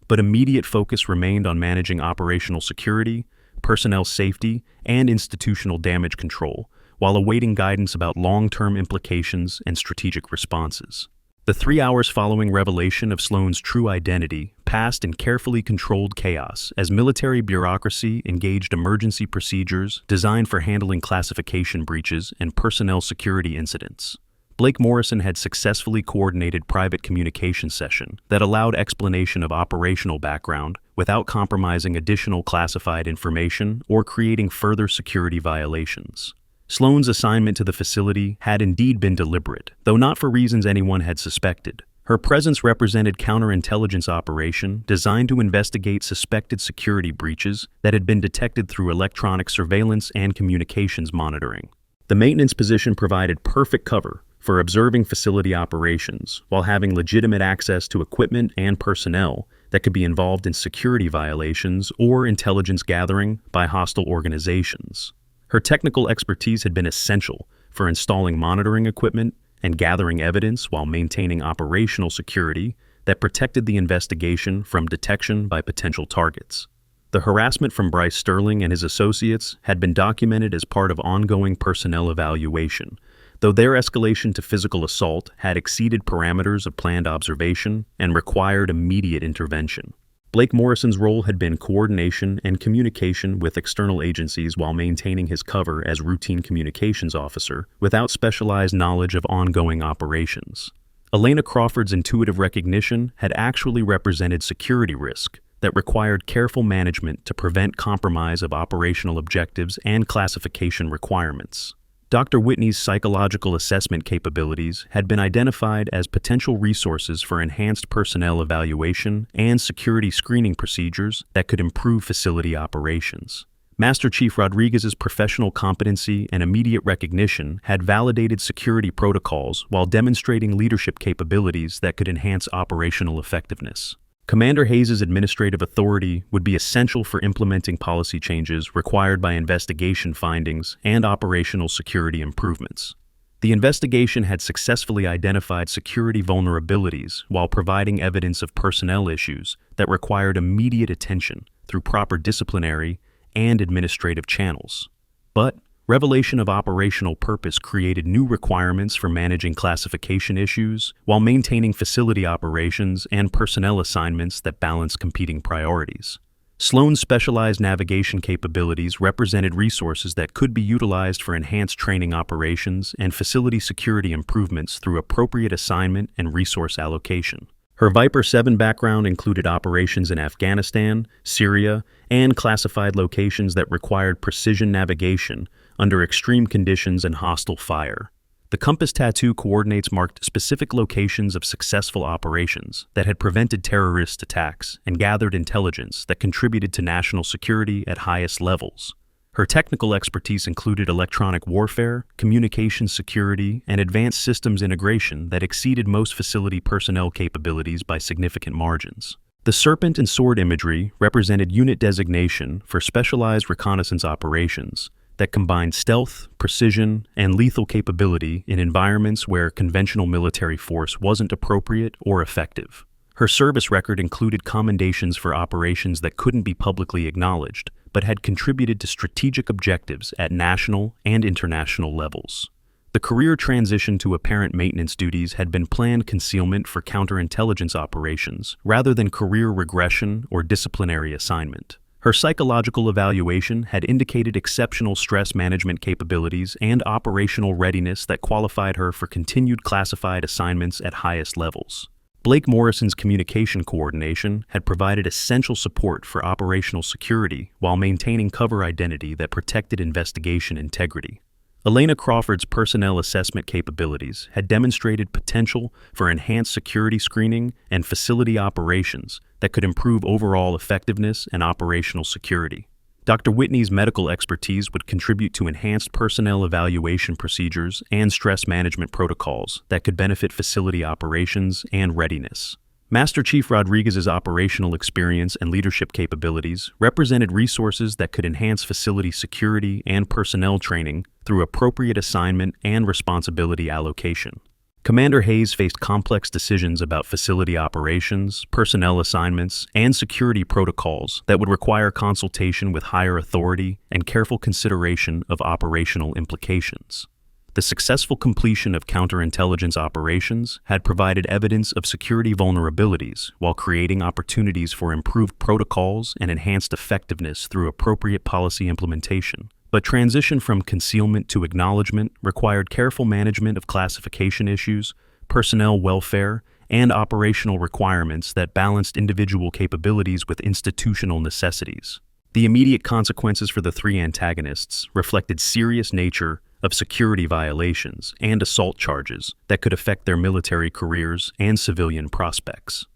Speaker 1: But immediate focus remained on managing operational security, personnel safety, and institutional damage control, while awaiting guidance about long-term implications and strategic responses. The 3 hours following revelation of Sloan's true identity passed in carefully controlled chaos as military bureaucracy engaged emergency procedures designed for handling classification breaches and personnel security incidents. Blake Morrison had successfully coordinated private communication session that allowed explanation of operational background without compromising additional classified information or creating further security violations. Sloan's assignment to the facility had indeed been deliberate, though not for reasons anyone had suspected. Her presence represented counterintelligence operation designed to investigate suspected security breaches that had been detected through electronic surveillance and communications monitoring. The maintenance position provided perfect cover for observing facility operations while having legitimate access to equipment and personnel that could be involved in security violations or intelligence gathering by hostile organizations. Her technical expertise had been essential for installing monitoring equipment and gathering evidence while maintaining operational security that protected the investigation from detection by potential targets. The harassment from Bryce Sterling and his associates had been documented as part of ongoing personnel evaluation, though their escalation to physical assault had exceeded parameters of planned observation and required immediate intervention. Blake Morrison's role had been coordination and communication with external agencies while maintaining his cover as routine communications officer without specialized knowledge of ongoing operations. Elena Crawford's intuitive recognition had actually represented security risk that required careful management to prevent compromise of operational objectives and classification requirements. Dr. Whitney's psychological assessment capabilities had been identified as potential resources for enhanced personnel evaluation and security screening procedures that could improve facility operations. Master Chief Rodriguez's professional competency and immediate recognition had validated security protocols while demonstrating leadership capabilities that could enhance operational effectiveness. Commander Hayes's administrative authority would be essential for implementing policy changes required by investigation findings and operational security improvements. The investigation had successfully identified security vulnerabilities while providing evidence of personnel issues that required immediate attention through proper disciplinary and administrative channels. But revelation of operational purpose created new requirements for managing classification issues while maintaining facility operations and personnel assignments that balance competing priorities. Sloan's specialized navigation capabilities represented resources that could be utilized for enhanced training operations and facility security improvements through appropriate assignment and resource allocation. Her Viper 7 background included operations in Afghanistan, Syria, and classified locations that required precision navigation under extreme conditions and hostile fire. The compass tattoo coordinates marked specific locations of successful operations that had prevented terrorist attacks and gathered intelligence that contributed to national security at highest levels. Her technical expertise included electronic warfare, communications security, and advanced systems integration that exceeded most facility personnel capabilities by significant margins. The serpent and sword imagery represented unit designation for specialized reconnaissance operations that combined stealth, precision, and lethal capability in environments where conventional military force wasn't appropriate or effective. Her service record included commendations for operations that couldn't be publicly acknowledged, but had contributed to strategic objectives at national and international levels. The career transition to apparent maintenance duties had been planned concealment for counterintelligence operations rather than career regression or disciplinary assignment. Her psychological evaluation had indicated exceptional stress management capabilities and operational readiness that qualified her for continued classified assignments at highest levels. Blake Morrison's communication coordination had provided essential support for operational security while maintaining cover identity that protected investigation integrity. Elena Crawford's personnel assessment capabilities had demonstrated potential for enhanced security screening and facility operations that could improve overall effectiveness and operational security. Dr. Whitney's medical expertise would contribute to enhanced personnel evaluation procedures and stress management protocols that could benefit facility operations and readiness. Master Chief Rodriguez's operational experience and leadership capabilities represented resources that could enhance facility security and personnel training through appropriate assignment and responsibility allocation. Commander Hayes faced complex decisions about facility operations, personnel assignments, and security protocols that would require consultation with higher authority and careful consideration of operational implications. The successful completion of counterintelligence operations had provided evidence of security vulnerabilities while creating opportunities for improved protocols and enhanced effectiveness through appropriate policy implementation. But transition from concealment to acknowledgement required careful management of classification issues, personnel welfare, and operational requirements that balanced individual capabilities with institutional necessities. The immediate consequences for the three antagonists reflected serious nature of security violations and assault charges that could affect their military careers and civilian prospects.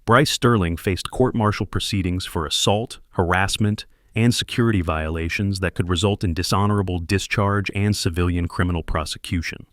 Speaker 1: Bryce Sterling faced court-martial proceedings for assault, harassment, and security violations that could result in dishonorable discharge and civilian criminal prosecution.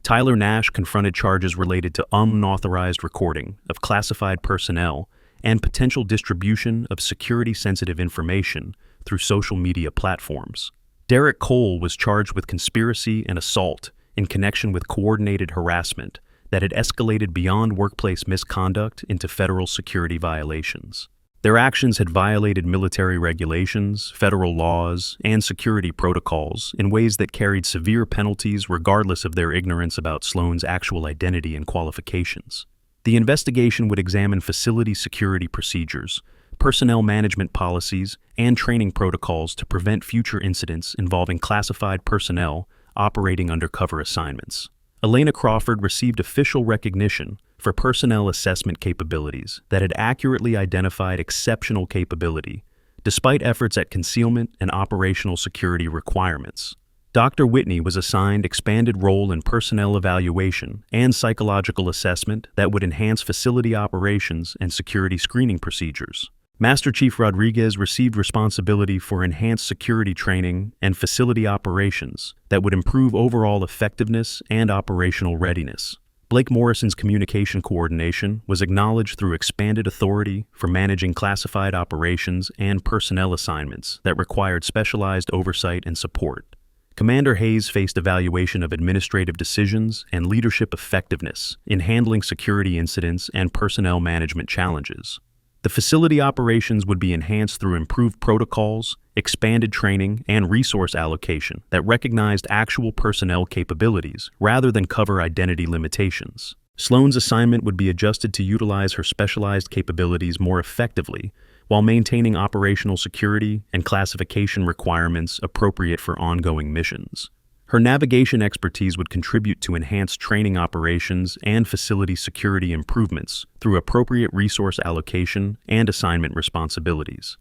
Speaker 1: Tyler Nash confronted charges related to unauthorized recording of classified personnel and potential distribution of security-sensitive information through social media platforms. Derek Cole was charged with conspiracy and assault in connection with coordinated harassment that had escalated beyond workplace misconduct into federal security violations. Their actions had violated military regulations, federal laws, and security protocols in ways that carried severe penalties regardless of their ignorance about Sloan's actual identity and qualifications. The investigation would examine facility security procedures, personnel management policies, and training protocols to prevent future incidents involving classified personnel operating undercover assignments. Elena Crawford received official recognition for personnel assessment capabilities that had accurately identified exceptional capability, despite efforts at concealment and operational security requirements. Dr. Whitney was assigned expanded role in personnel evaluation and psychological assessment that would enhance facility operations and security screening procedures. Master Chief Rodriguez received responsibility for enhanced security training and facility operations that would improve overall effectiveness and operational readiness. Blake Morrison's communication coordination was acknowledged through expanded authority for managing classified operations and personnel assignments that required specialized oversight and support. Commander Hayes faced evaluation of administrative decisions and leadership effectiveness in handling security incidents and personnel management challenges. The facility operations would be enhanced through improved protocols, expanded training, and resource allocation that recognized actual personnel capabilities rather than cover identity limitations. Sloan's assignment would be adjusted to utilize her specialized capabilities more effectively while maintaining operational security and classification requirements appropriate for ongoing missions. Her navigation expertise would contribute to enhanced training operations and facility security improvements through appropriate resource allocation and assignment responsibilities.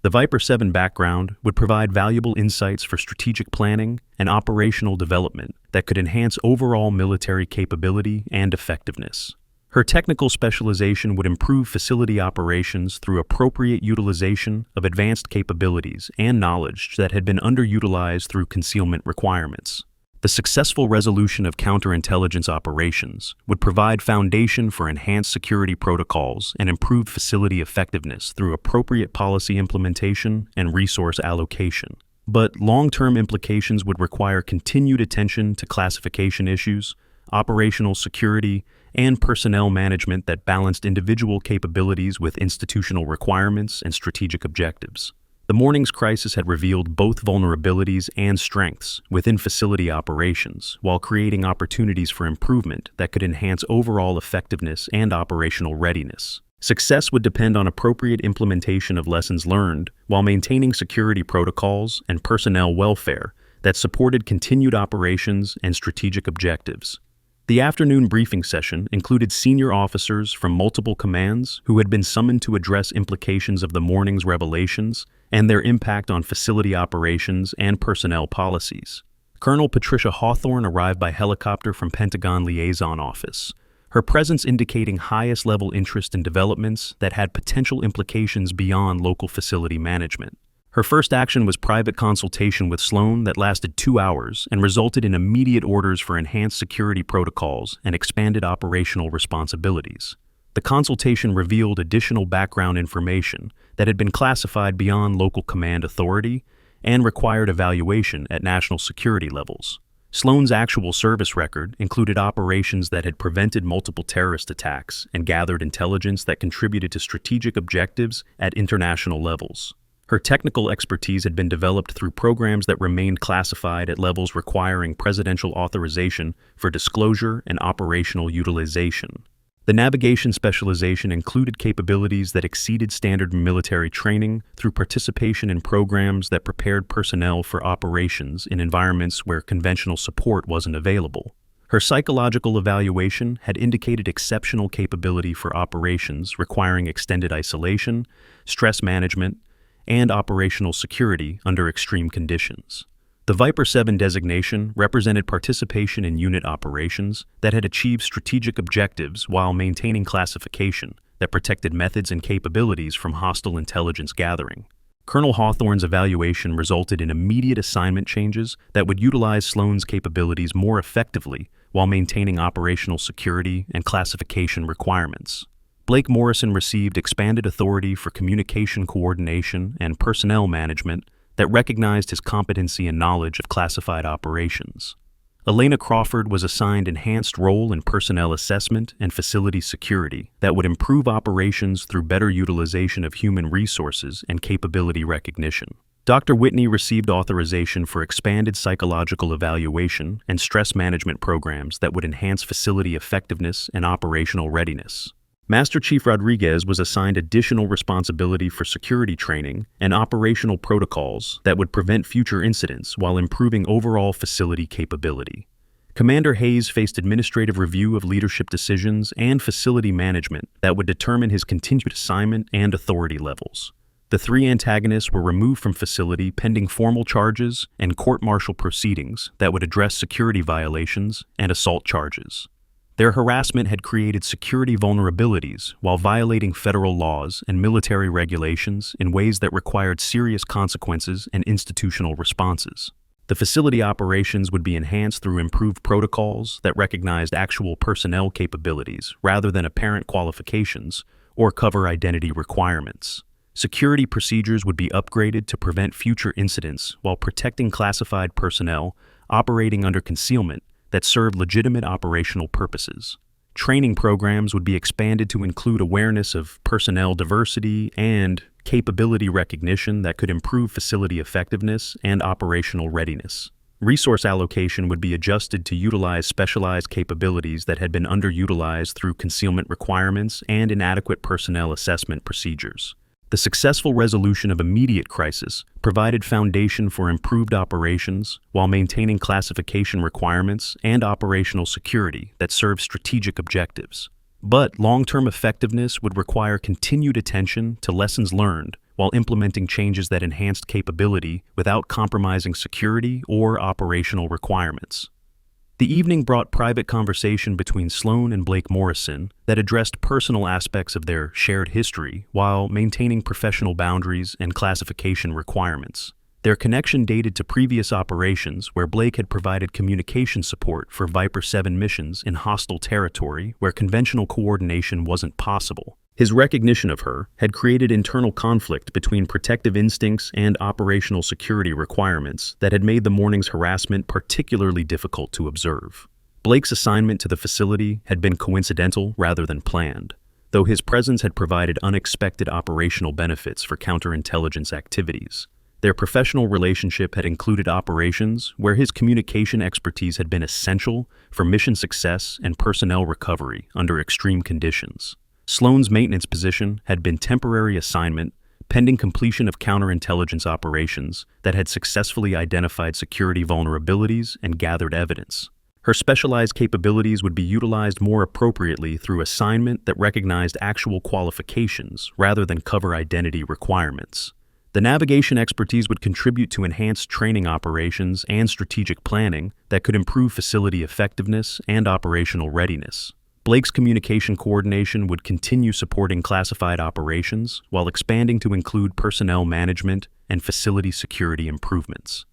Speaker 1: The Viper 7 background would provide valuable insights for strategic planning and operational development that could enhance overall military capability and effectiveness. Her technical specialization would improve facility operations through appropriate utilization of advanced capabilities and knowledge that had been underutilized through concealment requirements. The successful resolution of counterintelligence operations would provide foundation for enhanced security protocols and improved facility effectiveness through appropriate policy implementation and resource allocation. But long-term implications would require continued attention to classification issues, operational security, and personnel management that balanced individual capabilities with institutional requirements and strategic objectives. The morning's crisis had revealed both vulnerabilities and strengths within facility operations, while creating opportunities for improvement that could enhance overall effectiveness and operational readiness. Success would depend on appropriate implementation of lessons learned while maintaining security protocols and personnel welfare that supported continued operations and strategic objectives. The afternoon briefing session included senior officers from multiple commands who had been summoned to address implications of the morning's revelations and their impact on facility operations and personnel policies. Colonel Patricia Hawthorne arrived by helicopter from Pentagon Liaison Office, her presence indicating highest-level interest in developments that had potential implications beyond local facility management. Her first action was private consultation with Sloan that lasted 2 hours and resulted in immediate orders for enhanced security protocols and expanded operational responsibilities. The consultation revealed additional background information that had been classified beyond local command authority and required evaluation at national security levels. Sloan's actual service record included operations that had prevented multiple terrorist attacks and gathered intelligence that contributed to strategic objectives at international levels. Her technical expertise had been developed through programs that remained classified at levels requiring presidential authorization for disclosure and operational utilization. The navigation specialization included capabilities that exceeded standard military training through participation in programs that prepared personnel for operations in environments where conventional support wasn't available. Her psychological evaluation had indicated exceptional capability for operations requiring extended isolation, stress management, and operational security under extreme conditions. The Viper 7 designation represented participation in unit operations that had achieved strategic objectives while maintaining classification that protected methods and capabilities from hostile intelligence gathering. Colonel Hawthorne's evaluation resulted in immediate assignment changes that would utilize Sloan's capabilities more effectively while maintaining operational security and classification requirements. Blake Morrison received expanded authority for communication coordination and personnel management that recognized his competency and knowledge of classified operations. Elena Crawford was assigned enhanced role in personnel assessment and facility security that would improve operations through better utilization of human resources and capability recognition. Dr. Whitney received authorization for expanded psychological evaluation and stress management programs that would enhance facility effectiveness and operational readiness. Master Chief Rodriguez was assigned additional responsibility for security training and operational protocols that would prevent future incidents while improving overall facility capability. Commander Hayes faced administrative review of leadership decisions and facility management that would determine his continued assignment and authority levels. The 3 antagonists were removed from facility pending formal charges and court-martial proceedings that would address security violations and assault charges. Their harassment had created security vulnerabilities while violating federal laws and military regulations in ways that required serious consequences and institutional responses. The facility operations would be enhanced through improved protocols that recognized actual personnel capabilities rather than apparent qualifications or cover identity requirements. Security procedures would be upgraded to prevent future incidents while protecting classified personnel operating under concealment that served legitimate operational purposes. Training programs would be expanded to include awareness of personnel diversity and capability recognition that could improve facility effectiveness and operational readiness. Resource allocation would be adjusted to utilize specialized capabilities that had been underutilized through concealment requirements and inadequate personnel assessment procedures. The successful resolution of immediate crisis provided foundation for improved operations while maintaining classification requirements and operational security that served strategic objectives. But long-term effectiveness would require continued attention to lessons learned while implementing changes that enhanced capability without compromising security or operational requirements. The evening brought private conversation between Sloan and Blake Morrison that addressed personal aspects of their shared history while maintaining professional boundaries and classification requirements. Their connection dated to previous operations where Blake had provided communication support for Viper 7 missions in hostile territory where conventional coordination wasn't possible. His recognition of her had created internal conflict between protective instincts and operational security requirements that had made the morning's harassment particularly difficult to observe. Blake's assignment to the facility had been coincidental rather than planned, though his presence had provided unexpected operational benefits for counterintelligence activities. Their professional relationship had included operations where his communication expertise had been essential for mission success and personnel recovery under extreme conditions. Sloan's maintenance position had been temporary assignment pending completion of counterintelligence operations that had successfully identified security vulnerabilities and gathered evidence. Her specialized capabilities would be utilized more appropriately through assignment that recognized actual qualifications rather than cover identity requirements. The navigation expertise would contribute to enhanced training operations and strategic planning that could improve facility effectiveness and operational readiness. Blake's communication coordination would continue supporting classified operations while expanding to include personnel management and facility security improvements.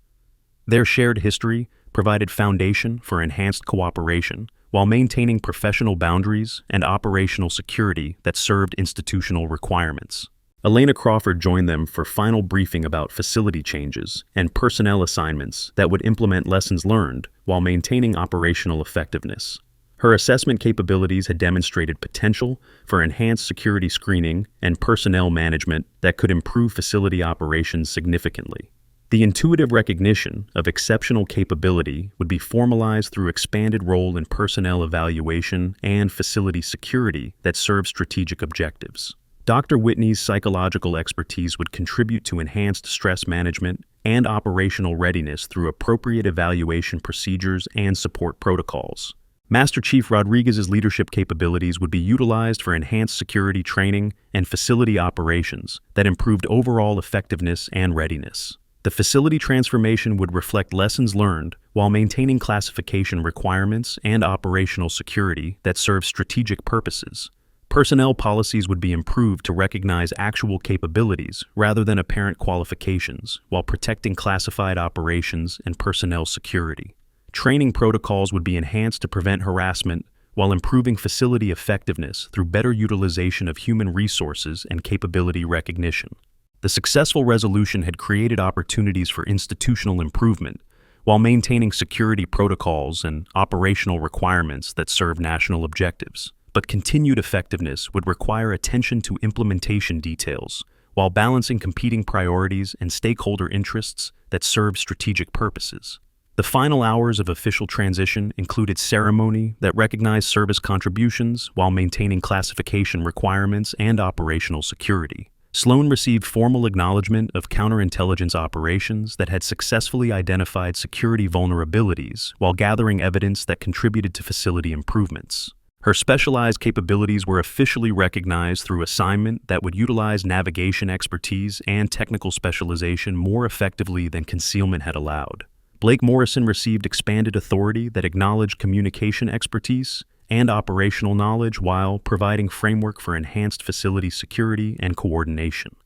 Speaker 1: Their shared history provided foundation for enhanced cooperation while maintaining professional boundaries and operational security that served institutional requirements. Elena Crawford joined them for final briefing about facility changes and personnel assignments that would implement lessons learned while maintaining operational effectiveness. Her assessment capabilities had demonstrated potential for enhanced security screening and personnel management that could improve facility operations significantly. The intuitive recognition of exceptional capability would be formalized through expanded role in personnel evaluation and facility security that serve strategic objectives. Dr. Whitney's psychological expertise would contribute to enhanced stress management and operational readiness through appropriate evaluation procedures and support protocols. Master Chief Rodriguez's leadership capabilities would be utilized for enhanced security training and facility operations that improved overall effectiveness and readiness. The facility transformation would reflect lessons learned while maintaining classification requirements and operational security that serve strategic purposes. Personnel policies would be improved to recognize actual capabilities rather than apparent qualifications while protecting classified operations and personnel security. Training protocols would be enhanced to prevent harassment while improving facility effectiveness through better utilization of human resources and capability recognition. The successful resolution had created opportunities for institutional improvement while maintaining security protocols and operational requirements that serve national objectives. But continued effectiveness would require attention to implementation details while balancing competing priorities and stakeholder interests that serve strategic purposes. The final hours of official transition included ceremony that recognized service contributions while maintaining classification requirements and operational security. Sloan received formal acknowledgement of counterintelligence operations that had successfully identified security vulnerabilities while gathering evidence that contributed to facility improvements. Her specialized capabilities were officially recognized through assignment that would utilize navigation expertise and technical specialization more effectively than concealment had allowed. Blake Morrison received expanded authority that acknowledged communication expertise and operational knowledge while providing framework for enhanced facility security and coordination.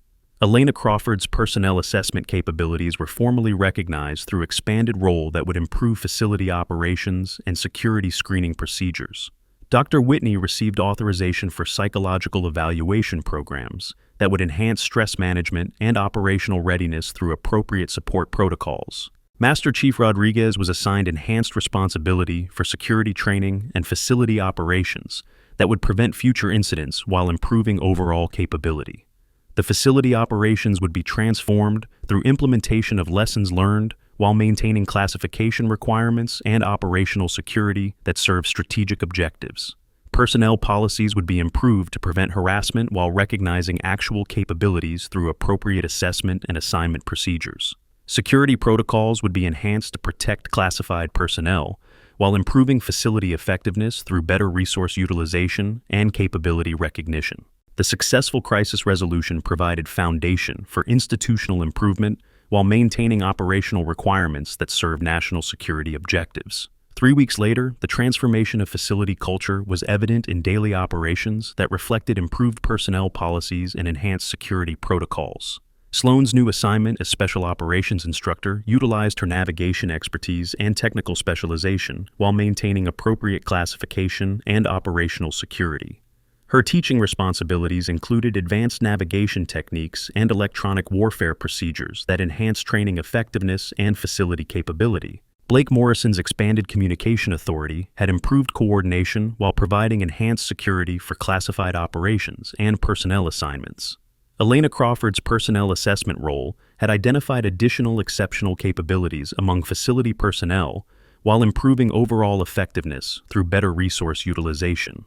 Speaker 1: Elena Crawford's personnel assessment capabilities were formally recognized through expanded role that would improve facility operations and security screening procedures. Dr. Whitney received authorization for psychological evaluation programs that would enhance stress management and operational readiness through appropriate support protocols. Master Chief Rodriguez was assigned enhanced responsibility for security training and facility operations that would prevent future incidents while improving overall capability. The facility operations would be transformed through implementation of lessons learned while maintaining classification requirements and operational security that serve strategic objectives. Personnel policies would be improved to prevent harassment while recognizing actual capabilities through appropriate assessment and assignment procedures. Security protocols would be enhanced to protect classified personnel while improving facility effectiveness through better resource utilization and capability recognition. The successful crisis resolution provided foundation for institutional improvement while maintaining operational requirements that serve national security objectives. 3 weeks later, the transformation of facility culture was evident in daily operations that reflected improved personnel policies and enhanced security protocols. Sloan's new assignment as Special Operations Instructor utilized her navigation expertise and technical specialization while maintaining appropriate classification and operational security. Her teaching responsibilities included advanced navigation techniques and electronic warfare procedures that enhanced training effectiveness and facility capability. Blake Morrison's expanded communication authority had improved coordination while providing enhanced security for classified operations and personnel assignments. Elena Crawford's personnel assessment role had identified additional exceptional capabilities among facility personnel while improving overall effectiveness through better resource utilization.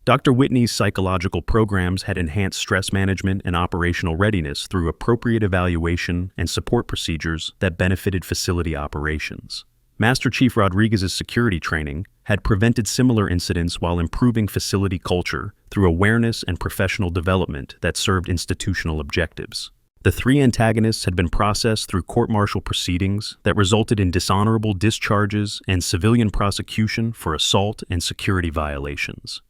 Speaker 1: Dr. Whitney's psychological programs had enhanced stress management and operational readiness through appropriate evaluation and support procedures that benefited facility operations. Master Chief Rodriguez's security training had prevented similar incidents while improving facility culture through awareness and professional development that served institutional objectives. The 3 antagonists had been processed through court-martial proceedings that resulted in dishonorable discharges and civilian prosecution for assault and security violations.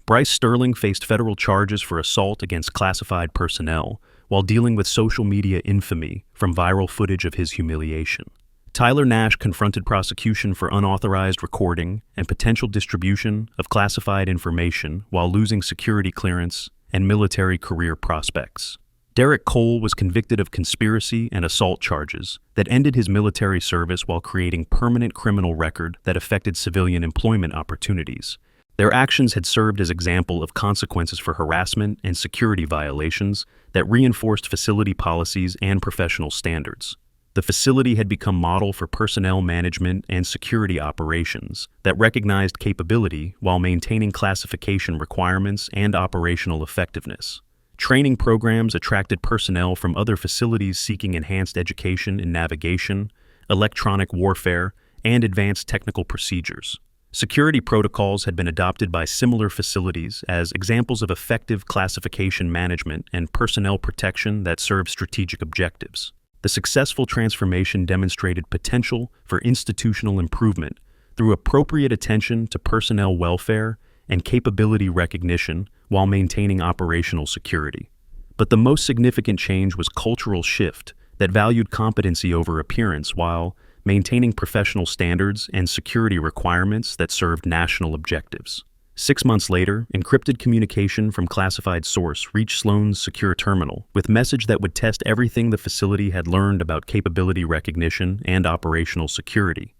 Speaker 1: Bryce Sterling faced federal charges for assault against classified personnel while dealing with social media infamy from viral footage of his humiliation. Tyler Nash confronted prosecution for unauthorized recording and potential distribution of classified information while losing security clearance and military career prospects. Derek Cole was convicted of conspiracy and assault charges that ended his military service while creating permanent criminal record that affected civilian employment opportunities. Their actions had served as example of consequences for harassment and security violations that reinforced facility policies and professional standards. The facility had become model for personnel management and security operations that recognized capability while maintaining classification requirements and operational effectiveness. Training programs attracted personnel from other facilities seeking enhanced education in navigation, electronic warfare, and advanced technical procedures. Security protocols had been adopted by similar facilities as examples of effective classification management and personnel protection that served strategic objectives. The successful transformation demonstrated potential for institutional improvement through appropriate attention to personnel welfare and capability recognition while maintaining operational security. But the most significant change was cultural shift that valued competency over appearance while maintaining professional standards and security requirements that served national objectives. 6 months later, encrypted communication from classified source reached Sloan's secure terminal with message that would test everything the facility had learned about capability recognition and operational security.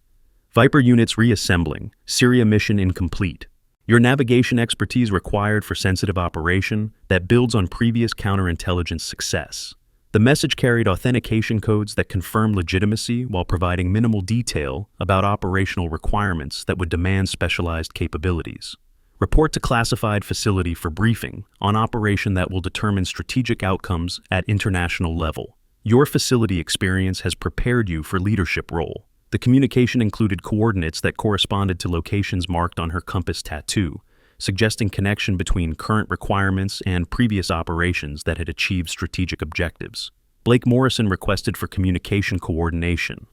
Speaker 1: Viper units reassembling, Syria mission incomplete. Your navigation expertise required for sensitive operation that builds on previous counterintelligence success. The message carried authentication codes that confirm legitimacy while providing minimal detail about operational requirements that would demand specialized capabilities. Report to classified facility for briefing on operation that will determine strategic outcomes at international level. Your facility experience has prepared you for leadership role. The communication included coordinates that corresponded to locations marked on her compass tattoo, suggesting connection between current requirements and previous operations that had achieved strategic objectives. Blake Morrison requested for communication coordination.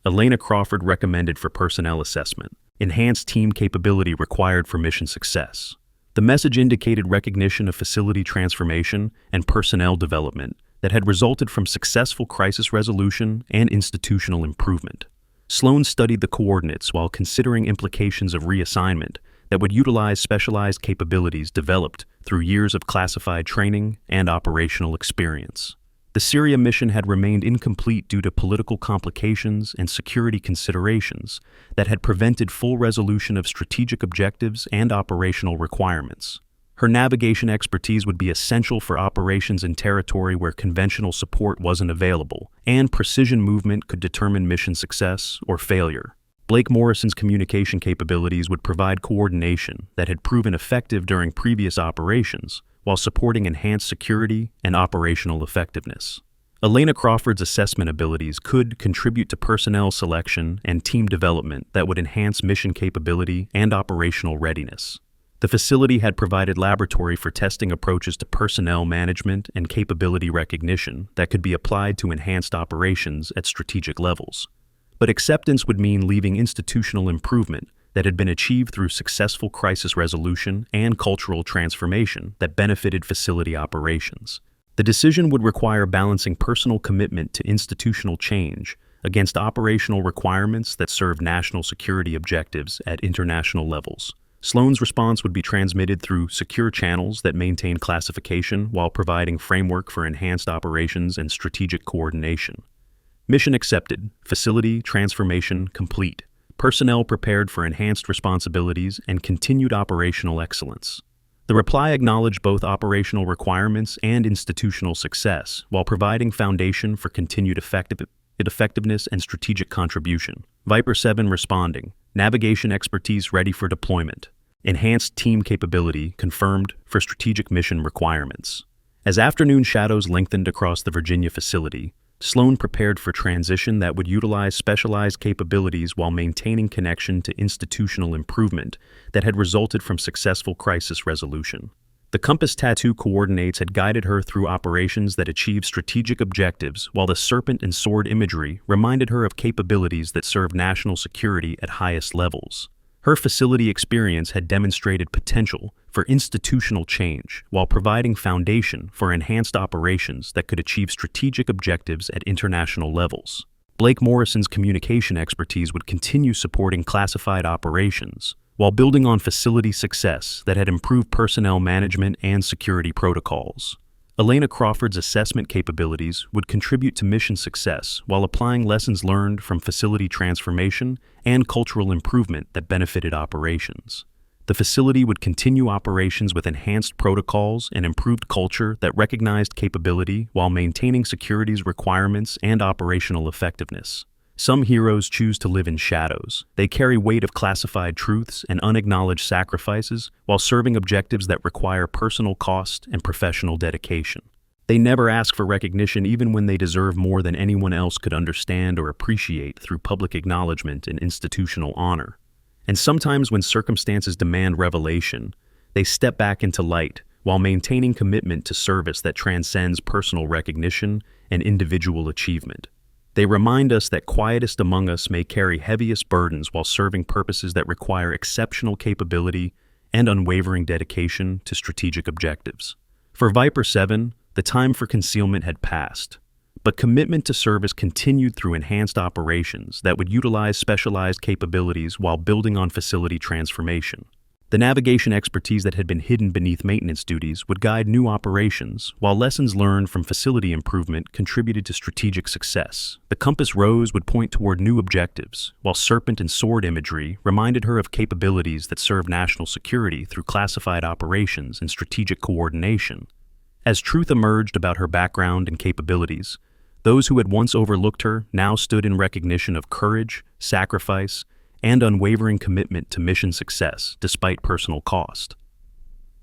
Speaker 1: Elena Crawford recommended for personnel assessment. Enhanced team capability required for mission success. The message indicated recognition of facility transformation and personnel development that had resulted from successful crisis resolution and institutional improvement. Sloan studied the coordinates while considering implications of reassignment that would utilize specialized capabilities developed through years of classified training and operational experience. The Syria mission had remained incomplete due to political complications and security considerations that had prevented full resolution of strategic objectives and operational requirements. Her navigation expertise would be essential for operations in territory where conventional support wasn't available, and precision movement could determine mission success or failure. Blake Morrison's communication capabilities would provide coordination that had proven effective during previous operations, while supporting enhanced security and operational effectiveness. Elena Crawford's assessment abilities could contribute to personnel selection and team development that would enhance mission capability and operational readiness. The facility had provided laboratory for testing approaches to personnel management and capability recognition that could be applied to enhanced operations at strategic levels. But acceptance would mean leaving institutional improvement that had been achieved through successful crisis resolution and cultural transformation that benefited facility operations. The decision would require balancing personal commitment to institutional change against operational requirements that serve national security objectives at international levels. Sloan's response would be transmitted through secure channels that maintain classification while providing framework for enhanced operations and strategic coordination. Mission accepted, facility transformation complete, personnel prepared for enhanced responsibilities and continued operational excellence. The reply acknowledged both operational requirements and institutional success while providing foundation for continued effectiveness and strategic contribution. Viper 7 responding, navigation expertise ready for deployment, enhanced team capability confirmed for strategic mission requirements. As afternoon shadows lengthened across the Virginia facility, Sloan prepared for transition that would utilize specialized capabilities while maintaining connection to institutional improvement that had resulted from successful crisis resolution. The compass tattoo coordinates had guided her through operations that achieved strategic objectives, while the serpent and sword imagery reminded her of capabilities that served national security at highest levels. Her facility experience had demonstrated potential for institutional change while providing foundation for enhanced operations that could achieve strategic objectives at international levels. Blake Morrison's communication expertise would continue supporting classified operations while building on facility success that had improved personnel management and security protocols. Elena Crawford's assessment capabilities would contribute to mission success while applying lessons learned from facility transformation and cultural improvement that benefited operations. The facility would continue operations with enhanced protocols and improved culture that recognized capability while maintaining security's requirements and operational effectiveness. Some heroes choose to live in shadows. They carry weight of classified truths and unacknowledged sacrifices while serving objectives that require personal cost and professional dedication. They never ask for recognition even when they deserve more than anyone else could understand or appreciate through public acknowledgement and institutional honor. And sometimes when circumstances demand revelation, they step back into light while maintaining commitment to service that transcends personal recognition and individual achievement. They remind us that quietest among us may carry heaviest burdens while serving purposes that require exceptional capability and unwavering dedication to strategic objectives. For Viper 7, the time for concealment had passed, but commitment to service continued through enhanced operations that would utilize specialized capabilities while building on facility transformation. The navigation expertise that had been hidden beneath maintenance duties would guide new operations, while lessons learned from facility improvement contributed to strategic success. The compass rose would point toward new objectives, while serpent and sword imagery reminded her of capabilities that served national security through classified operations and strategic coordination. As truth emerged about her background and capabilities, those who had once overlooked her now stood in recognition of courage, sacrifice, and unwavering commitment to mission success despite personal cost.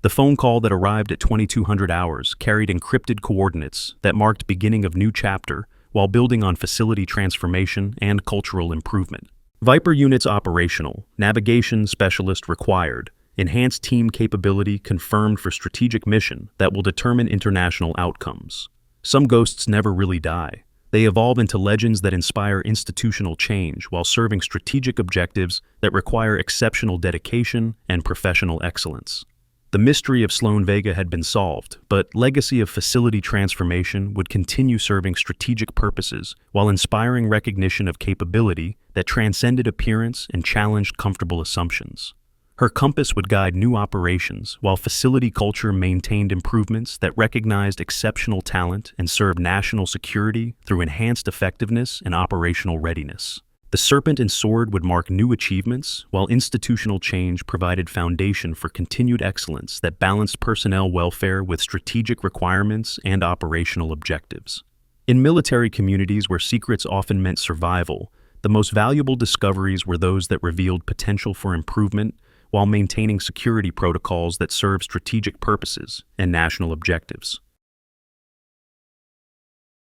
Speaker 1: The phone call that arrived at 2200 hours carried encrypted coordinates that marked beginning of new chapter while building on facility transformation and cultural improvement. Viper units operational, navigation specialist required, enhanced team capability confirmed for strategic mission that will determine international outcomes. Some ghosts never really die. They evolve into legends that inspire institutional change while serving strategic objectives that require exceptional dedication and professional excellence. The mystery of Sloan Vega had been solved, but legacy of facility transformation would continue serving strategic purposes while inspiring recognition of capability that transcended appearance and challenged comfortable assumptions. Her compass would guide new operations, while facility culture maintained improvements that recognized exceptional talent and served national security through enhanced effectiveness and operational readiness. The serpent and sword would mark new achievements, while institutional change provided foundation for continued excellence that balanced personnel welfare with strategic requirements and operational objectives. In military communities where secrets often meant survival, the most valuable discoveries were those that revealed potential for improvement while maintaining security protocols that serve strategic purposes and national objectives.